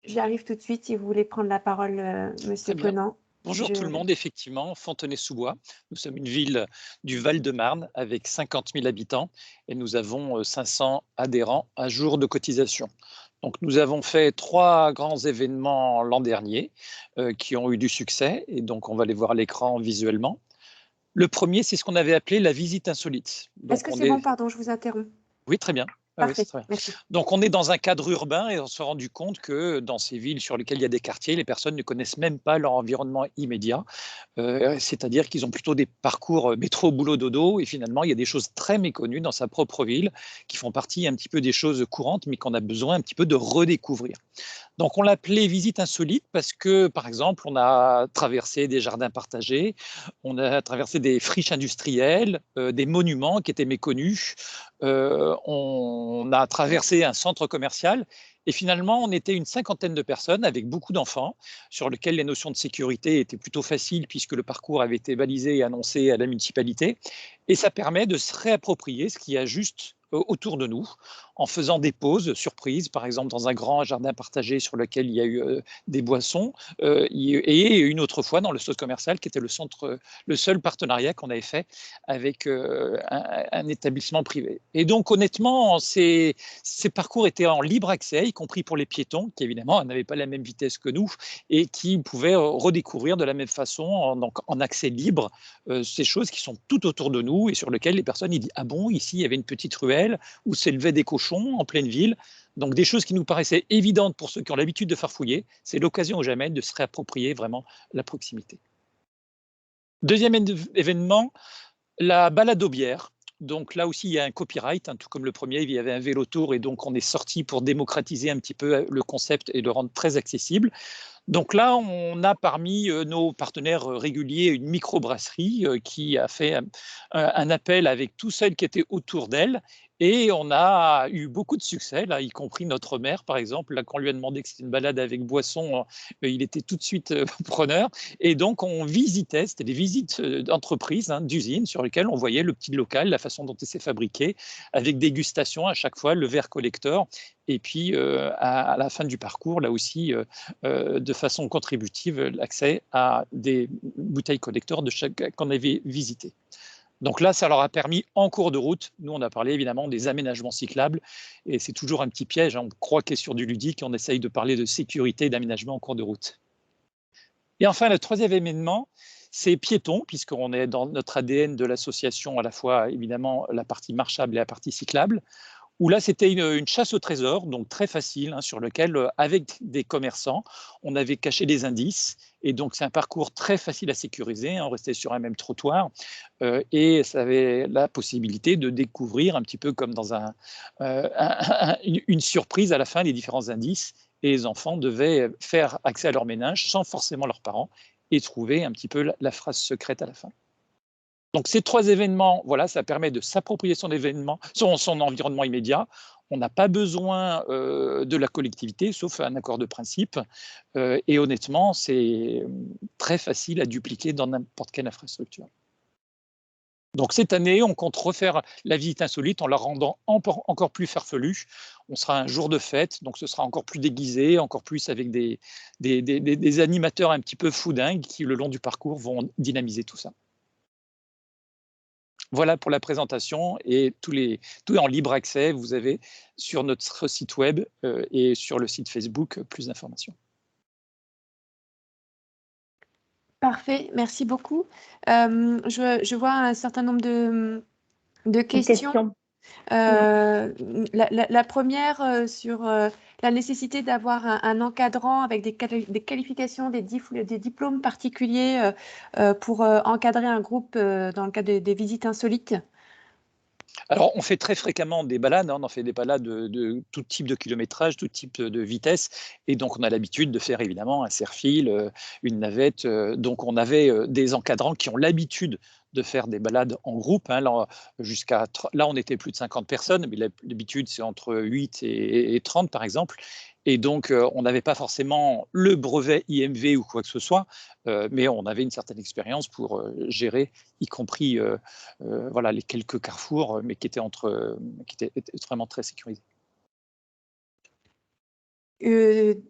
J'y arrive tout de suite si vous voulez prendre la parole, monsieur Conan. Bonjour tout le monde, effectivement, Fontenay-sous-Bois. Nous sommes une ville du Val-de-Marne avec 50 000 habitants et nous avons 500 adhérents à jour de cotisation. Donc nous avons fait 3 grands événements l'an dernier qui ont eu du succès et donc on va les voir à l'écran visuellement. Le premier, c'est ce qu'on avait appelé la visite insolite. Est-ce que c'est bon, pardon, je vous interromps. Oui, très bien. Parfait, oui, très bien. Merci. Donc, on est dans un cadre urbain et on s'est rendu compte que dans ces villes sur lesquelles il y a des quartiers, les personnes ne connaissent même pas leur environnement immédiat. C'est-à-dire qu'ils ont plutôt des parcours métro, boulot, dodo. Et finalement, il y a des choses très méconnues dans sa propre ville qui font partie un petit peu des choses courantes, mais qu'on a besoin un petit peu de redécouvrir. Donc, on l'appelait visite insolite parce que, par exemple, on a traversé des jardins partagés, on a traversé des friches industrielles, des monuments qui étaient méconnus, on a traversé un centre commercial et finalement, on était une 50aine de personnes avec beaucoup d'enfants sur lesquels les notions de sécurité étaient plutôt faciles puisque le parcours avait été balisé et annoncé à la municipalité. Et ça permet de se réapproprier ce qu'il y a juste autour de nous en faisant des pauses surprises, par exemple dans un grand jardin partagé sur lequel il y a eu des boissons et une autre fois dans le centre commercial qui était le seul partenariat qu'on avait fait avec un établissement privé. Et donc honnêtement, ces parcours étaient en libre accès, y compris pour les piétons qui évidemment n'avaient pas la même vitesse que nous et qui pouvaient redécouvrir de la même façon en accès libre ces choses qui sont tout autour de nous et sur lesquelles les personnes ils disent ah bon, ici il y avait une petite ruelle où s'élevaient des cochons en pleine ville. Donc des choses qui nous paraissaient évidentes pour ceux qui ont l'habitude de farfouiller. C'est l'occasion ou jamais de se réapproprier vraiment la proximité. Deuxième événement, la balade aux bières. Donc là aussi, il y a un copyright, tout comme le premier, il y avait un vélo tour et donc on est sorti pour démocratiser un petit peu le concept et le rendre très accessible. Donc là, on a parmi nos partenaires réguliers une microbrasserie qui a fait un appel avec tous celles qui étaient autour d'elle. Et on a eu beaucoup de succès, là, y compris notre maire, par exemple. Là, quand on lui a demandé que c'était une balade avec boisson, il était tout de suite preneur. Et donc, on visitait, c'était des visites d'entreprises, d'usines, sur lesquelles on voyait le petit local, la façon dont il s'est fabriqué, avec dégustation à chaque fois, le verre collector. Et puis, à la fin du parcours, là aussi, de façon contributive, l'accès à des bouteilles collector de chaque qu'on avait visité. Donc là, ça leur a permis en cours de route. Nous, on a parlé évidemment des aménagements cyclables et c'est toujours un petit piège. On croit qu'est sur du ludique, on essaye de parler de sécurité et d'aménagement en cours de route. Et enfin, le troisième événement, c'est piéton, puisqu'on est dans notre ADN de l'association, à la fois évidemment la partie marchable et la partie cyclable, où là, c'était une chasse au trésor, donc très facile, sur lequel, avec des commerçants, on avait caché des indices. Et donc, c'est un parcours très facile à sécuriser. On restait sur un même trottoir et ça avait la possibilité de découvrir, un petit peu comme dans une surprise à la fin, les différents indices. Et les enfants devaient faire accès à leur ménage sans forcément leurs parents et trouver un petit peu la phrase secrète à la fin. Donc ces trois événements, voilà, ça permet de s'approprier son environnement immédiat. On n'a pas besoin de la collectivité, sauf un accord de principe. Et honnêtement, c'est très facile à dupliquer dans n'importe quelle infrastructure. Donc cette année, on compte refaire la visite insolite en la rendant encore plus farfelue. On sera un jour de fête, donc ce sera encore plus déguisé, encore plus avec des animateurs un petit peu foudingues qui, le long du parcours, vont dynamiser tout ça. Voilà pour la présentation et tout est en libre accès. Vous avez sur notre site web et sur le site Facebook plus d'informations. Parfait, merci beaucoup. Je vois un certain nombre de questions. La première sur la nécessité d'avoir un encadrant avec des qualifications, des diplômes particuliers pour encadrer un groupe dans le cadre des visites insolites. Alors, on fait très fréquemment des balades, on en fait des balades de tout type de kilométrage, tout type de vitesse, et donc on a l'habitude de faire évidemment un serre-fil, une navette, donc on avait des encadrants qui ont l'habitude de faire des balades en groupe. Là, on était plus de 50 personnes, mais l'habitude, c'est entre 8 et 30, par exemple. Et donc, on n'avait pas forcément le brevet IMV ou quoi que ce soit, mais on avait une certaine expérience pour gérer, y compris voilà, les quelques carrefours, mais qui étaient vraiment très sécurisés.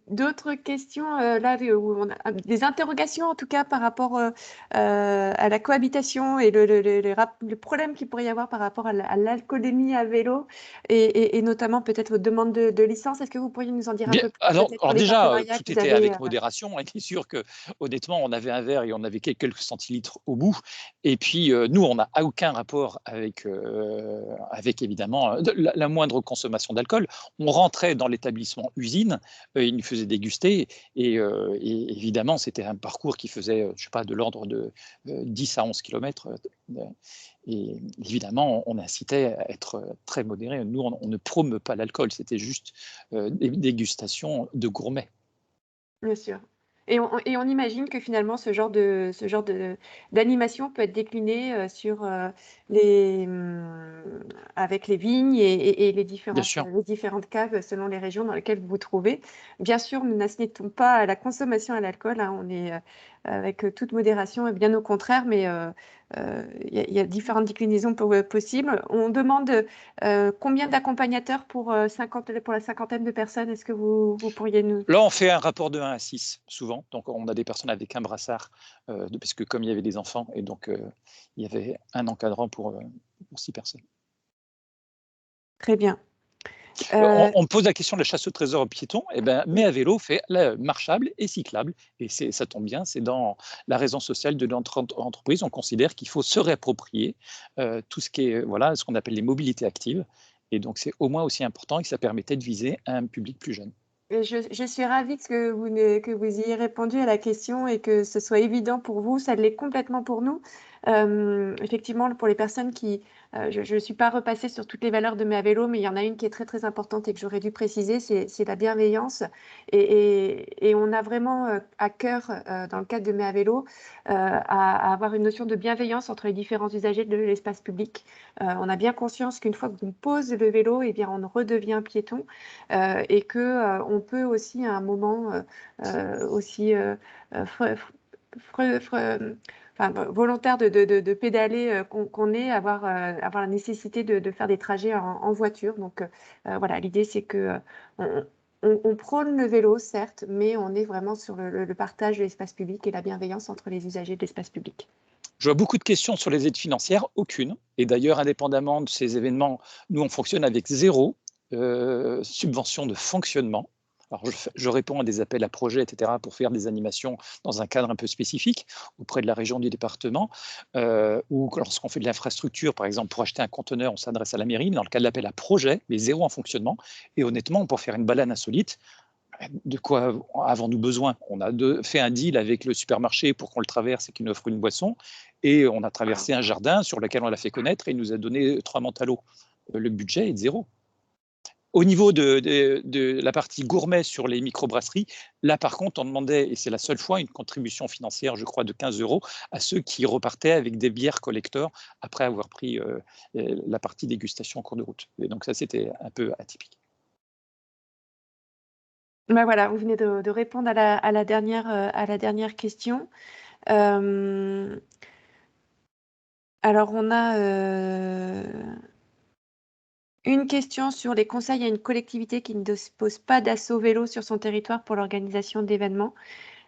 D'autres questions là où on a des interrogations en tout cas par rapport à la cohabitation et le problème qu'il pourrait y avoir par rapport à l'alcoolémie à vélo et notamment peut-être aux demandes de licence. Est-ce que vous pourriez nous en dire un peu plus? Alors déjà, tout était avec modération. Il est sûr que honnêtement, on avait un verre et on avait quelques centilitres au bout. Et puis nous, on n'a aucun rapport avec évidemment la moindre consommation d'alcool. On rentrait dans l'établissement usine. Il nous faisait déguster et évidemment, c'était un parcours qui faisait, je sais pas, de l'ordre de 10 à 11 km. Et évidemment, on incitait à être très modéré. Nous, on ne promeut pas l'alcool, c'était juste des dégustations de gourmets. Bien sûr. Et on imagine que finalement, ce genre d'animation peut être décliné avec les vignes et les différentes caves selon les régions dans lesquelles vous vous trouvez. Bien sûr, nous n'incitons pas à la consommation à l'alcool. On est avec toute modération et bien au contraire, mais il y a différentes déclinaisons possibles. On demande combien d'accompagnateurs pour la cinquantaine de personnes. Est-ce que vous pourriez nous... Là, on fait un rapport de 1 à 6, souvent. Donc, on a des personnes avec un brassard, parce que comme il y avait des enfants, et donc il y avait un encadrant pour 6 personnes. Très bien. On me pose la question de la chasse au trésor aux piétons. Mais à vélo fait marchable et cyclable. Et ça tombe bien, c'est dans la raison sociale de notre entreprise. On considère qu'il faut se réapproprier tout ce qui est, voilà, ce qu'on appelle les mobilités actives. Et donc, c'est au moins aussi important et que ça permettait de viser un public plus jeune. Je suis ravie que vous ayez répondu à la question et que ce soit évident pour vous. Ça l'est complètement pour nous. Effectivement, pour les personnes qui... je ne suis pas repassée sur toutes les valeurs de mes à vélo, mais il y en a une qui est très, très importante et que j'aurais dû préciser, c'est la bienveillance. Et on a vraiment à cœur, dans le cadre de mes à vélo, à avoir une notion de bienveillance entre les différents usagers de l'espace public. On a bien conscience qu'une fois qu'on pose le vélo, eh bien, on redevient piéton et qu'on peut aussi, à un moment aussi volontaire de pédaler qu'on est, avoir la nécessité de faire des trajets en voiture. Donc voilà, l'idée c'est que on prône le vélo, certes, mais on est vraiment sur le partage de l'espace public et la bienveillance entre les usagers de l'espace public. Je vois beaucoup de questions sur les aides financières, aucune. Et d'ailleurs, indépendamment de ces événements, nous, on fonctionne avec 0 subvention de fonctionnement. Alors, je réponds à des appels à projets, etc., pour faire des animations dans un cadre un peu spécifique auprès de la région, du département, ou lorsqu'on fait de l'infrastructure, par exemple, pour acheter un conteneur, on s'adresse à la mairie, mais dans le cas de l'appel à projet, mais 0 en fonctionnement. Et honnêtement, pour faire une balade insolite, de quoi avons-nous besoin? On a fait un deal avec le supermarché pour qu'on le traverse et qu'il nous offre une boisson, et on a traversé un jardin sur lequel on l'a fait connaître et il nous a donné 3 menthes à l'eau. Le budget est de 0. Au niveau de la partie gourmet sur les microbrasseries, là par contre, on demandait, et c'est la seule fois, une contribution financière, je crois, de 15 € à ceux qui repartaient avec des bières collecteurs après avoir pris la partie dégustation en cours de route. Et donc ça, c'était un peu atypique. Ben voilà, vous venez de répondre à la dernière question. Alors, on a une question sur les conseils à une collectivité qui ne dispose pas d'asso vélo sur son territoire pour l'organisation d'événements.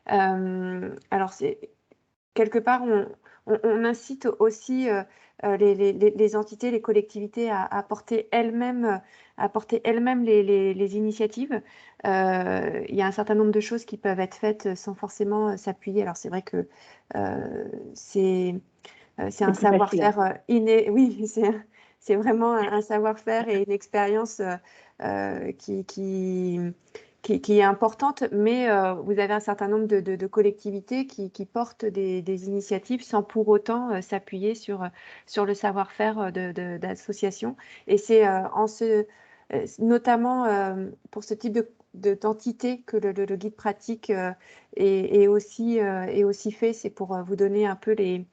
Alors, quelque part, on incite aussi les entités, les collectivités à porter elles-mêmes les initiatives. Il y a un certain nombre de choses qui peuvent être faites sans forcément s'appuyer. Alors c'est vrai que c'est un savoir-faire inné. Oui, c'est vraiment un savoir-faire et une expérience qui est importante, mais vous avez un certain nombre de collectivités qui portent des initiatives sans pour autant s'appuyer sur le savoir-faire d'associations. Et c'est notamment pour ce type d'entité que le guide pratique est aussi fait. C'est pour vous donner un peu les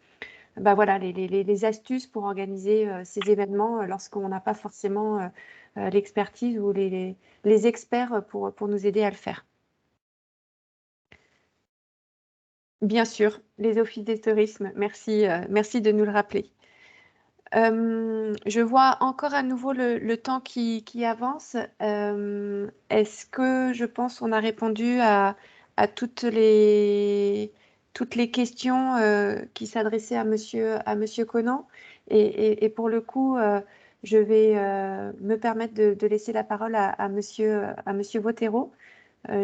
astuces pour organiser ces événements lorsqu'on n'a pas forcément l'expertise ou les experts pour nous aider à le faire. Bien sûr, les offices des tourismes, merci de nous le rappeler. Je vois encore à nouveau le temps qui avance. Est-ce que je pense qu'on a répondu à toutes les questions qui s'adressaient à Monsieur Conan? Et pour le coup, je vais me permettre de laisser la parole à Monsieur Vautero.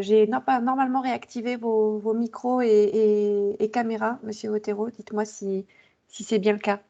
J'ai normalement réactivé vos micros et caméras, Monsieur Vautero. Dites-moi si c'est bien le cas.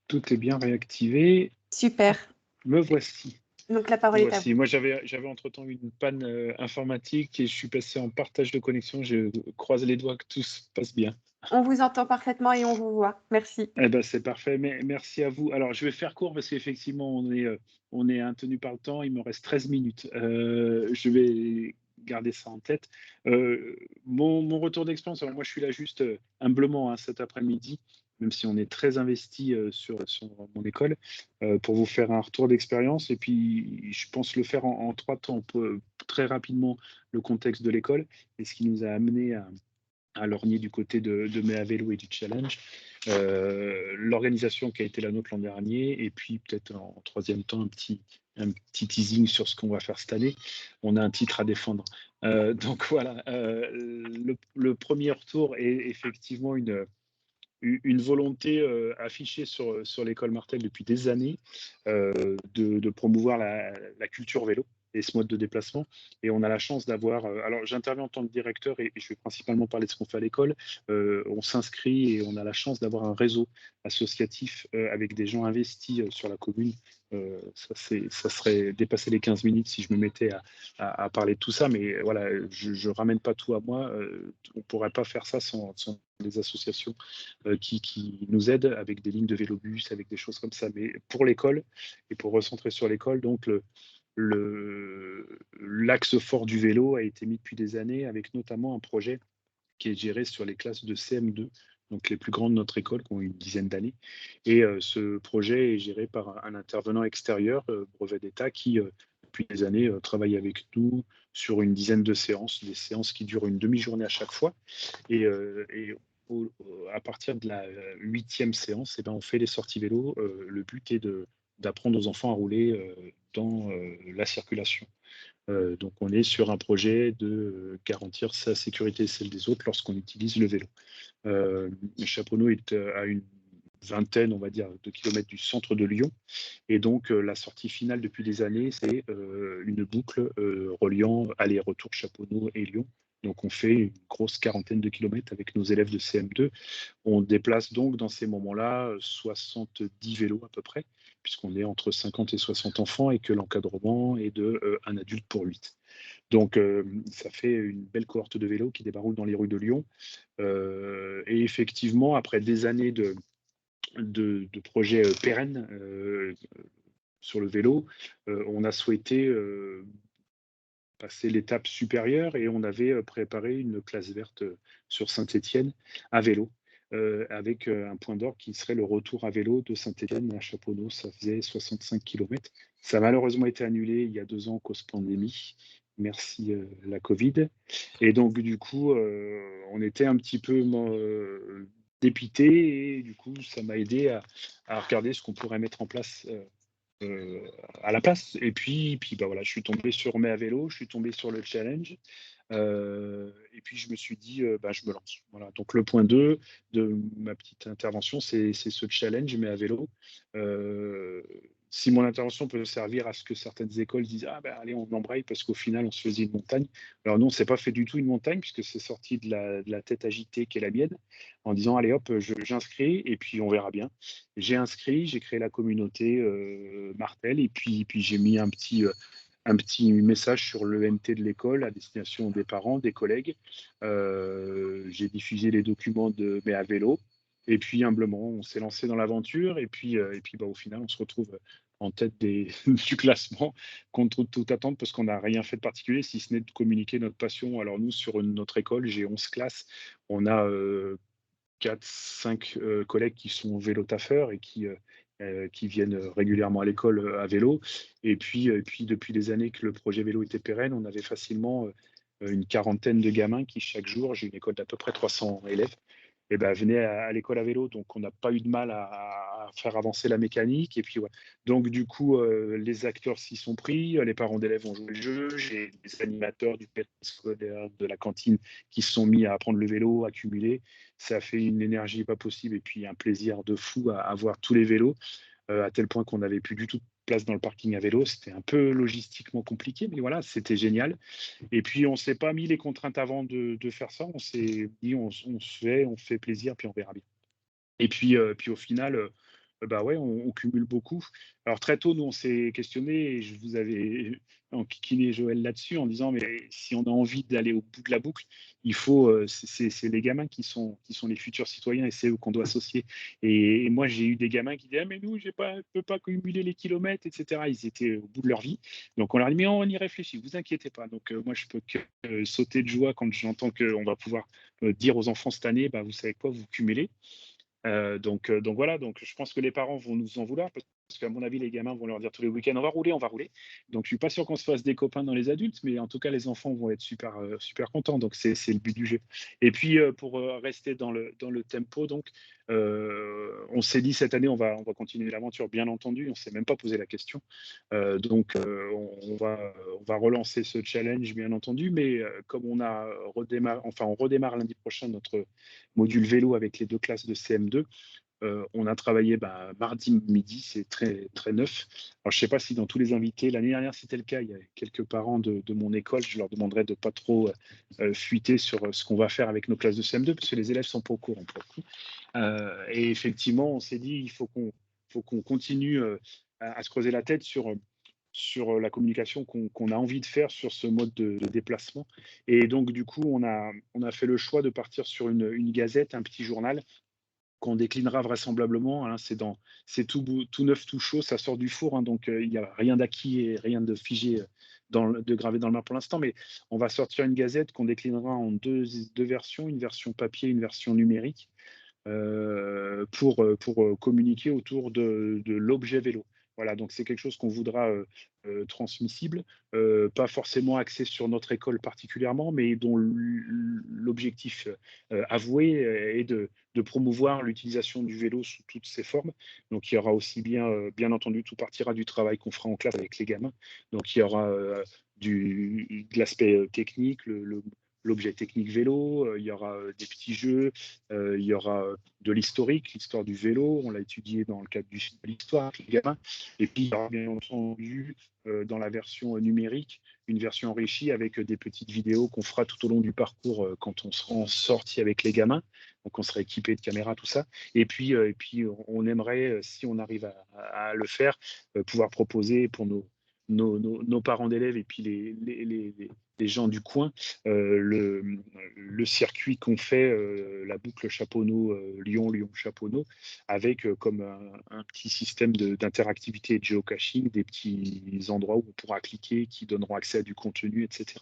Tout est bien réactivé. Super. Me voici. Donc la parole est à vous. Moi, j'avais entre-temps une panne informatique et je suis passé en partage de connexion. Je croise les doigts que tout se passe bien. On vous entend parfaitement et on vous voit. Merci. Eh ben, c'est parfait. Mais merci à vous. Alors, je vais faire court parce qu'effectivement, on est tenu par le temps. Il me reste 13 minutes. Je vais garder ça en tête. Mon retour d'expérience, alors moi, je suis là juste humblement cet après-midi, même si on est très investi sur mon école, pour vous faire un retour d'expérience. Et puis, je pense le faire en 3 temps. Très rapidement, le contexte de l'école et ce qui nous a amené à lorgner du côté de mes à vélo et du challenge, l'organisation qui a été la nôtre l'an dernier, et puis peut-être en 3e temps un petit teasing sur ce qu'on va faire cette année. On a un titre à défendre. Donc voilà, le premier retour est effectivement une volonté affichée sur l'école Martel depuis des années de promouvoir la culture vélo. et ce mode de déplacement. Et on a la chance d'avoir, alors j'interviens en tant que directeur et je vais principalement parler de ce qu'on fait à l'école. On s'inscrit et on a la chance d'avoir un réseau associatif avec des gens investis sur la commune. Ça serait dépasser les 15 minutes si je me mettais à parler de tout ça, mais voilà, je ramène pas tout à moi. On pourrait pas faire ça sans des associations qui nous aident avec des lignes de vélobus, avec des choses comme ça. Mais pour l'école, et pour recentrer sur l'école, donc l'axe fort du vélo a été mis depuis des années, avec notamment un projet qui est géré sur les classes de CM2, donc les plus grandes de notre école, qui ont une dizaine d'années. Et ce projet est géré par un intervenant extérieur, brevet d'État, qui, depuis des années, travaille avec nous sur une dizaine de séances, des séances qui durent une demi-journée à chaque fois. Et à partir de la 8e séance, on fait les sorties vélo. Le but est d'apprendre aux enfants à rouler dans la circulation. Donc on est sur un projet de garantir sa sécurité et celle des autres lorsqu'on utilise le vélo. Chaponneau est à une vingtaine, on va dire, de kilomètres du centre de Lyon. Et donc la sortie finale depuis des années, c'est une boucle reliant aller-retour Chaponneau et Lyon. Donc on fait une grosse quarantaine de kilomètres avec nos élèves de CM2. On déplace donc dans ces moments-là 70 vélos à peu près, puisqu'on est entre 50 et 60 enfants et que l'encadrement est de un adulte pour 8. Donc ça fait une belle cohorte de vélos qui débarroule dans les rues de Lyon. Et effectivement, après des années de projets pérennes sur le vélo, on a souhaité passer l'étape supérieure et on avait préparé une classe verte sur Saint-Étienne à vélo, avec un point d'orgue qui serait le retour à vélo de Saint-Étienne à Chaponneau. Ça faisait 65 km. Ça a malheureusement été annulé il y a 2 ans cause pandémie. Merci la Covid. Et donc du coup, on était un petit peu dépité et du coup, ça m'a aidé à regarder ce qu'on pourrait mettre en place à la place. Et puis bah voilà, je suis tombé sur Mai à vélo, je suis tombé sur le challenge. Et puis je me suis dit, bah, je me lance. Voilà. Donc le point 2 de ma petite intervention, c'est ce challenge, mais à vélo. Si mon intervention peut servir à ce que certaines écoles disent, ah ben allez, on embraye parce qu'au final, on se faisait une montagne. Alors non, on s'est pas fait du tout une montagne puisque c'est sorti de la tête agitée qui est la mienne en disant, allez hop, j'inscris et puis on verra bien. J'ai inscrit, j'ai créé la communauté Martel et puis j'ai mis un petit message sur l'EMT de l'école à destination des parents, des collègues. J'ai diffusé les documents de Mais à vélo. Et puis, humblement, on s'est lancé dans l'aventure. Et puis bah, au final, on se retrouve en tête du classement contre toute attente parce qu'on n'a rien fait de particulier, si ce n'est de communiquer notre passion. Alors nous, sur notre école, j'ai 11 classes. On a 4-5 collègues qui sont vélo-taffeurs et qui viennent régulièrement à l'école à vélo. Et puis, depuis des années que le projet vélo était pérenne, on avait facilement une quarantaine de gamins qui, chaque jour, j'ai une école d'à peu près 300 élèves, et ben, venaient à l'école à vélo. Donc, on n'a pas eu de mal à faire avancer la mécanique. Et puis, ouais. Donc, du coup, les acteurs s'y sont pris, les parents d'élèves ont joué le jeu, j'ai des animateurs du périmètre scolaire, de la cantine qui se sont mis à apprendre le vélo, à cumuler. Ça a fait une énergie pas possible et puis un plaisir de fou à voir tous les vélos, à tel point qu'on n'avait plus du tout de place dans le parking à vélo. C'était un peu logistiquement compliqué, mais voilà, c'était génial. Et puis, on ne s'est pas mis les contraintes avant de faire ça. On s'est dit, on fait plaisir, puis on verra bien. Et puis au final, bah ouais, on cumule beaucoup. Alors très tôt, nous, on s'est questionné et je vous avais enquiquiné Joël là-dessus en disant, mais si on a envie d'aller au bout de la boucle, il faut, c'est les gamins qui sont les futurs citoyens et c'est eux qu'on doit associer. Et moi, j'ai eu des gamins qui disaient, ah, mais nous, je ne peux pas cumuler les kilomètres, etc. Ils étaient au bout de leur vie. Donc on leur a dit, mais on y réfléchit, vous inquiétez pas. Donc moi, je peux que sauter de joie quand j'entends qu'on va pouvoir dire aux enfants cette année, bah, vous savez quoi, vous cumulez. Donc voilà, donc je pense que les parents vont nous en vouloir parce qu'à mon avis, les gamins vont leur dire tous les week-ends, on va rouler, on va rouler. Donc je suis pas sûr qu'on se fasse des copains dans les adultes, mais en tout cas, les enfants vont être super, super contents. Donc c'est le but du jeu. Et puis pour rester dans le tempo, donc on s'est dit cette année, on va continuer l'aventure, bien entendu. On s'est même pas posé la question. Donc on va relancer ce challenge, bien entendu. Mais comme on redémarre lundi prochain notre module vélo avec les 2 classes de CM2. On a travaillé mardi midi, c'est très, très neuf. Alors, je ne sais pas si dans tous les invités, l'année dernière, c'était le cas. Il y a quelques parents de mon école. Je leur demanderai de ne pas trop fuiter sur ce qu'on va faire avec nos classes de CM2, parce que les élèves ne sont pas au courant pour le coup. Et effectivement, on s'est dit, il faut qu'on continue à se creuser la tête sur la communication qu'on a envie de faire sur ce mode de déplacement. Et donc, du coup, on a fait le choix de partir sur une gazette, un petit journal qu'on déclinera vraisemblablement. Hein, c'est tout neuf, tout chaud, ça sort du four, hein, donc il n'y a rien d'acquis et rien de figé, de gravé dans le marbre pour l'instant, mais on va sortir une gazette qu'on déclinera en deux versions, une version papier, une version numérique, pour communiquer autour de l'objet vélo. Voilà, donc c'est quelque chose qu'on voudra transmissible, pas forcément axé sur notre école particulièrement, mais dont l'objectif avoué est de promouvoir l'utilisation du vélo sous toutes ses formes. Donc il y aura aussi bien entendu, tout partira du travail qu'on fera en classe avec les gamins. Donc il y aura de l'aspect technique, l'objet technique vélo, il y aura des petits jeux, il y aura de l'historique, l'histoire du vélo, on l'a étudié dans le cadre de l'histoire avec les gamins, et puis il y aura bien entendu dans la version numérique, une version enrichie avec des petites vidéos qu'on fera tout au long du parcours quand on sera en sortie avec les gamins, donc on sera équipé de caméras, tout ça, et puis on aimerait, si on arrive à le faire, pouvoir proposer pour nos parents d'élèves et puis les gens du coin, le circuit qu'on fait, la boucle Chaponneau, Lyon-Chaponneau, avec comme un petit système d'interactivité et de géocaching, des petits endroits où on pourra cliquer, qui donneront accès à du contenu, etc.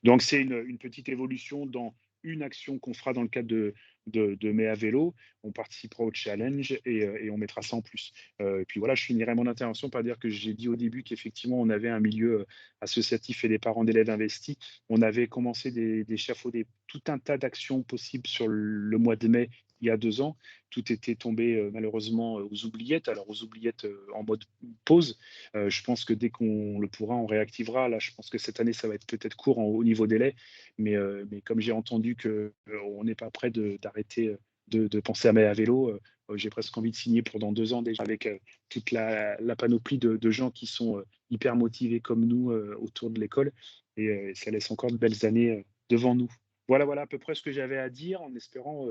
Donc c'est une petite évolution dans une action qu'on fera dans le cadre de Mai à vélo. On participera au challenge et on mettra ça en plus. Et puis voilà, je finirai mon intervention par dire que j'ai dit au début qu'effectivement, on avait un milieu associatif et des parents d'élèves investis. On avait commencé d'échafauder tout un tas d'actions possibles sur le mois de mai il y a 2 ans. Tout était tombé malheureusement aux oubliettes. Alors aux oubliettes en mode pause. Je pense que dès qu'on le pourra, on réactivera. Là, je pense que cette année, ça va être peut-être court au niveau délai. Mais comme j'ai entendu qu'on n'est pas prêt d'arrêter de penser à Mai à vélo, j'ai presque envie de signer pour dans 2 ans déjà avec toute la panoplie de gens qui sont hyper motivés comme nous autour de l'école. Et ça laisse encore de belles années devant nous. Voilà à peu près ce que j'avais à dire, en espérant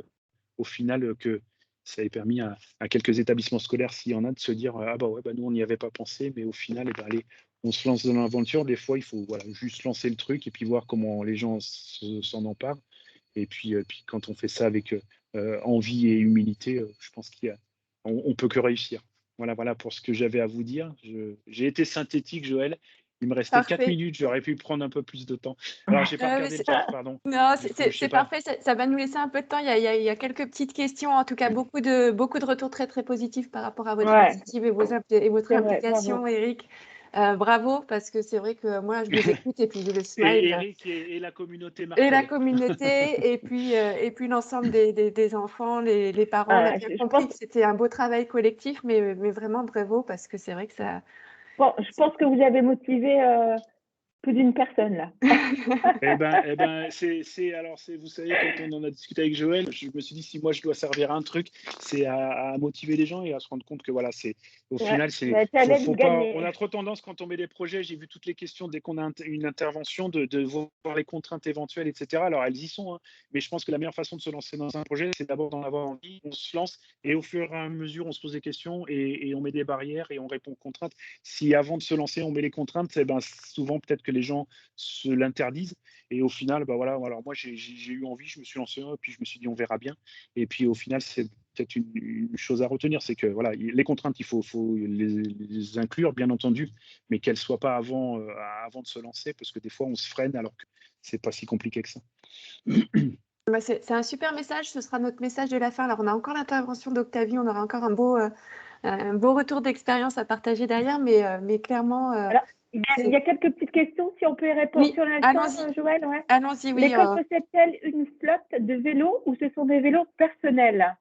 au final que ça ait permis à quelques établissements scolaires, s'il y en a, de se dire ah bah ouais, nous on n'y avait pas pensé, mais au final, allez, on se lance dans l'aventure. Des fois, il faut juste lancer le truc et puis voir comment les gens s'en emparent. Et puis quand on fait ça avec envie et humilité, je pense on peut que réussir. Voilà pour ce que j'avais à vous dire. J'ai été synthétique, Joël. Il me restait 4 minutes, j'aurais pu prendre un peu plus de temps. Alors, j'ai pas regardé le chat, pardon. Non, c'est parfait, ça va nous laisser un peu de temps. Il y a quelques petites questions, en tout cas beaucoup de retours très très positifs par rapport à votre initiative et votre implication, Eric. Bravo, parce que c'est vrai que moi je vous écoute et puis j'ai le smile. Et Eric et la communauté Martel. Et la communauté, et puis l'ensemble des enfants, les parents. On a bien compris que c'était un beau travail collectif, mais vraiment bravo, parce que c'est vrai que ça. Bon, je pense que vous avez motivé plus d'une personne là. Eh ben, alors vous savez, quand on en a discuté avec Joël, je me suis dit, si moi je dois servir à un truc, c'est à motiver les gens et à se rendre compte que voilà, au final, on a trop tendance quand on met des projets, j'ai vu toutes les questions dès qu'on a une intervention de voir les contraintes éventuelles, etc. Alors elles y sont, hein, mais je pense que la meilleure façon de se lancer dans un projet, c'est d'abord d'en avoir envie, on se lance et au fur et à mesure, on se pose des questions et on met des barrières et on répond aux contraintes. Si avant de se lancer, on met les contraintes, souvent peut-être que les gens se l'interdisent et au final alors moi j'ai eu envie, je me suis lancé et puis je me suis dit on verra bien, et puis au final c'est peut-être une chose à retenir, c'est que les contraintes, il faut les inclure bien entendu, mais qu'elles soient pas avant de se lancer, parce que des fois on se freine alors que c'est pas si compliqué que ça. C'est un super message, ce sera notre message de la fin. Alors on a encore l'intervention d'Octavie, on aura encore un beau retour d'expérience à partager derrière, mais clairement. Il y a quelques petites questions, si on peut y répondre sur l'instant, Joël. Ouais. Allons-y, oui. L'école possède-t-elle une flotte de vélos ou ce sont des vélos personnels?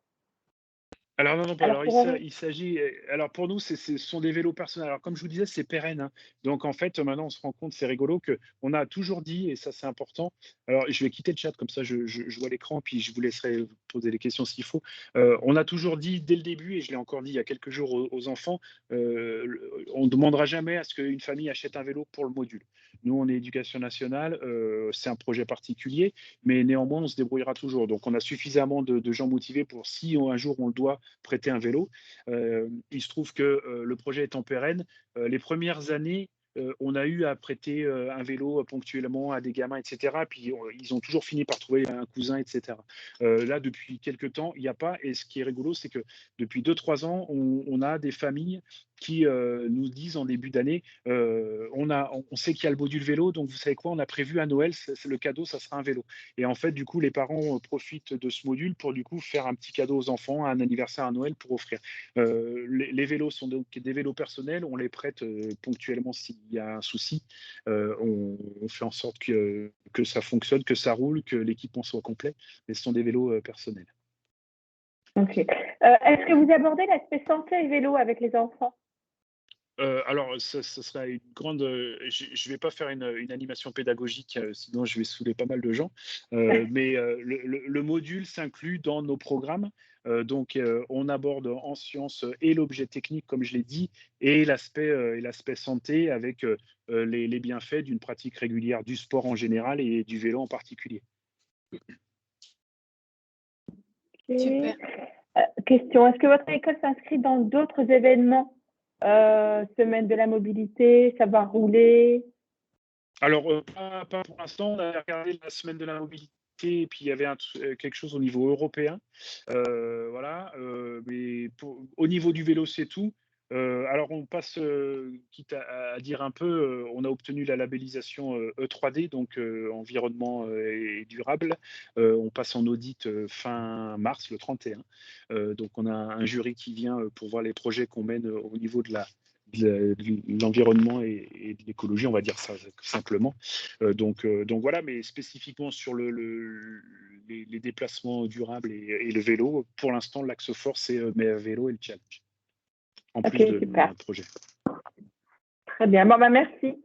Alors non, non, Alors, alors pour il s'agit, alors pour nous, ce sont des vélos personnels. Alors comme je vous disais, c'est pérenne, hein. Donc en fait, maintenant, on se rend compte, c'est rigolo, que on a toujours dit, et ça c'est important. Alors je vais quitter le chat, comme ça je vois l'écran, puis je vous laisserai poser les questions s'il faut. On a toujours dit dès le début, et je l'ai encore dit il y a quelques jours aux enfants, on ne demandera jamais à ce qu'une famille achète un vélo pour le module. Nous, on est éducation nationale, c'est un projet particulier, mais néanmoins, on se débrouillera toujours. Donc on a suffisamment de gens motivés pour, si un jour on le doit, prêter un vélo. Il se trouve que le projet étant pérenne, les premières années, on a eu à prêter un vélo ponctuellement à des gamins, etc. Puis ils ont toujours fini par trouver un cousin, etc. Là, depuis quelques temps, il n'y a pas. Et ce qui est rigolo, c'est que depuis 2-3 ans, on a des familles qui nous disent en début d'année, on sait qu'il y a le module vélo, donc vous savez quoi, on a prévu à Noël, c'est le cadeau, ça sera un vélo. Et en fait, du coup, les parents profitent de ce module pour du coup faire un petit cadeau aux enfants, un anniversaire à Noël pour offrir. Les vélos sont donc des vélos personnels, on les prête ponctuellement s'il y a un souci. On fait en sorte que ça fonctionne, que ça roule, que l'équipement soit complet, mais ce sont des vélos personnels. Ok. Est-ce que vous abordez l'aspect santé et vélo avec les enfants? Alors, ce sera une grande. Je ne vais pas faire une animation pédagogique, sinon je vais saouler pas mal de gens. Mais le module s'inclut dans nos programmes. Donc, on aborde en sciences et l'objet technique, comme je l'ai dit, et l'aspect santé avec les bienfaits d'une pratique régulière du sport en général et du vélo en particulier. Ok. Super. Question, est-ce que votre école s'inscrit dans d'autres événements? Semaine de la mobilité, savoir rouler? Alors, pas pour l'instant. On a regardé la semaine de la mobilité et puis il y avait quelque chose au niveau européen. Voilà. Mais au niveau du vélo, c'est tout. Alors, on passe, quitte à dire un peu, on a obtenu la labellisation E3D, donc environnement et durable. On passe en audit fin mars, le 31. Donc, on a un jury qui vient pour voir les projets qu'on mène au niveau de l'environnement et de l'écologie, on va dire ça simplement. Donc voilà, mais spécifiquement sur les déplacements durables et le vélo, pour l'instant, l'axe fort, c'est MEA Vélo et le challenge, en Ok, plus de super. notre projet. Très bien. Bon, bah, merci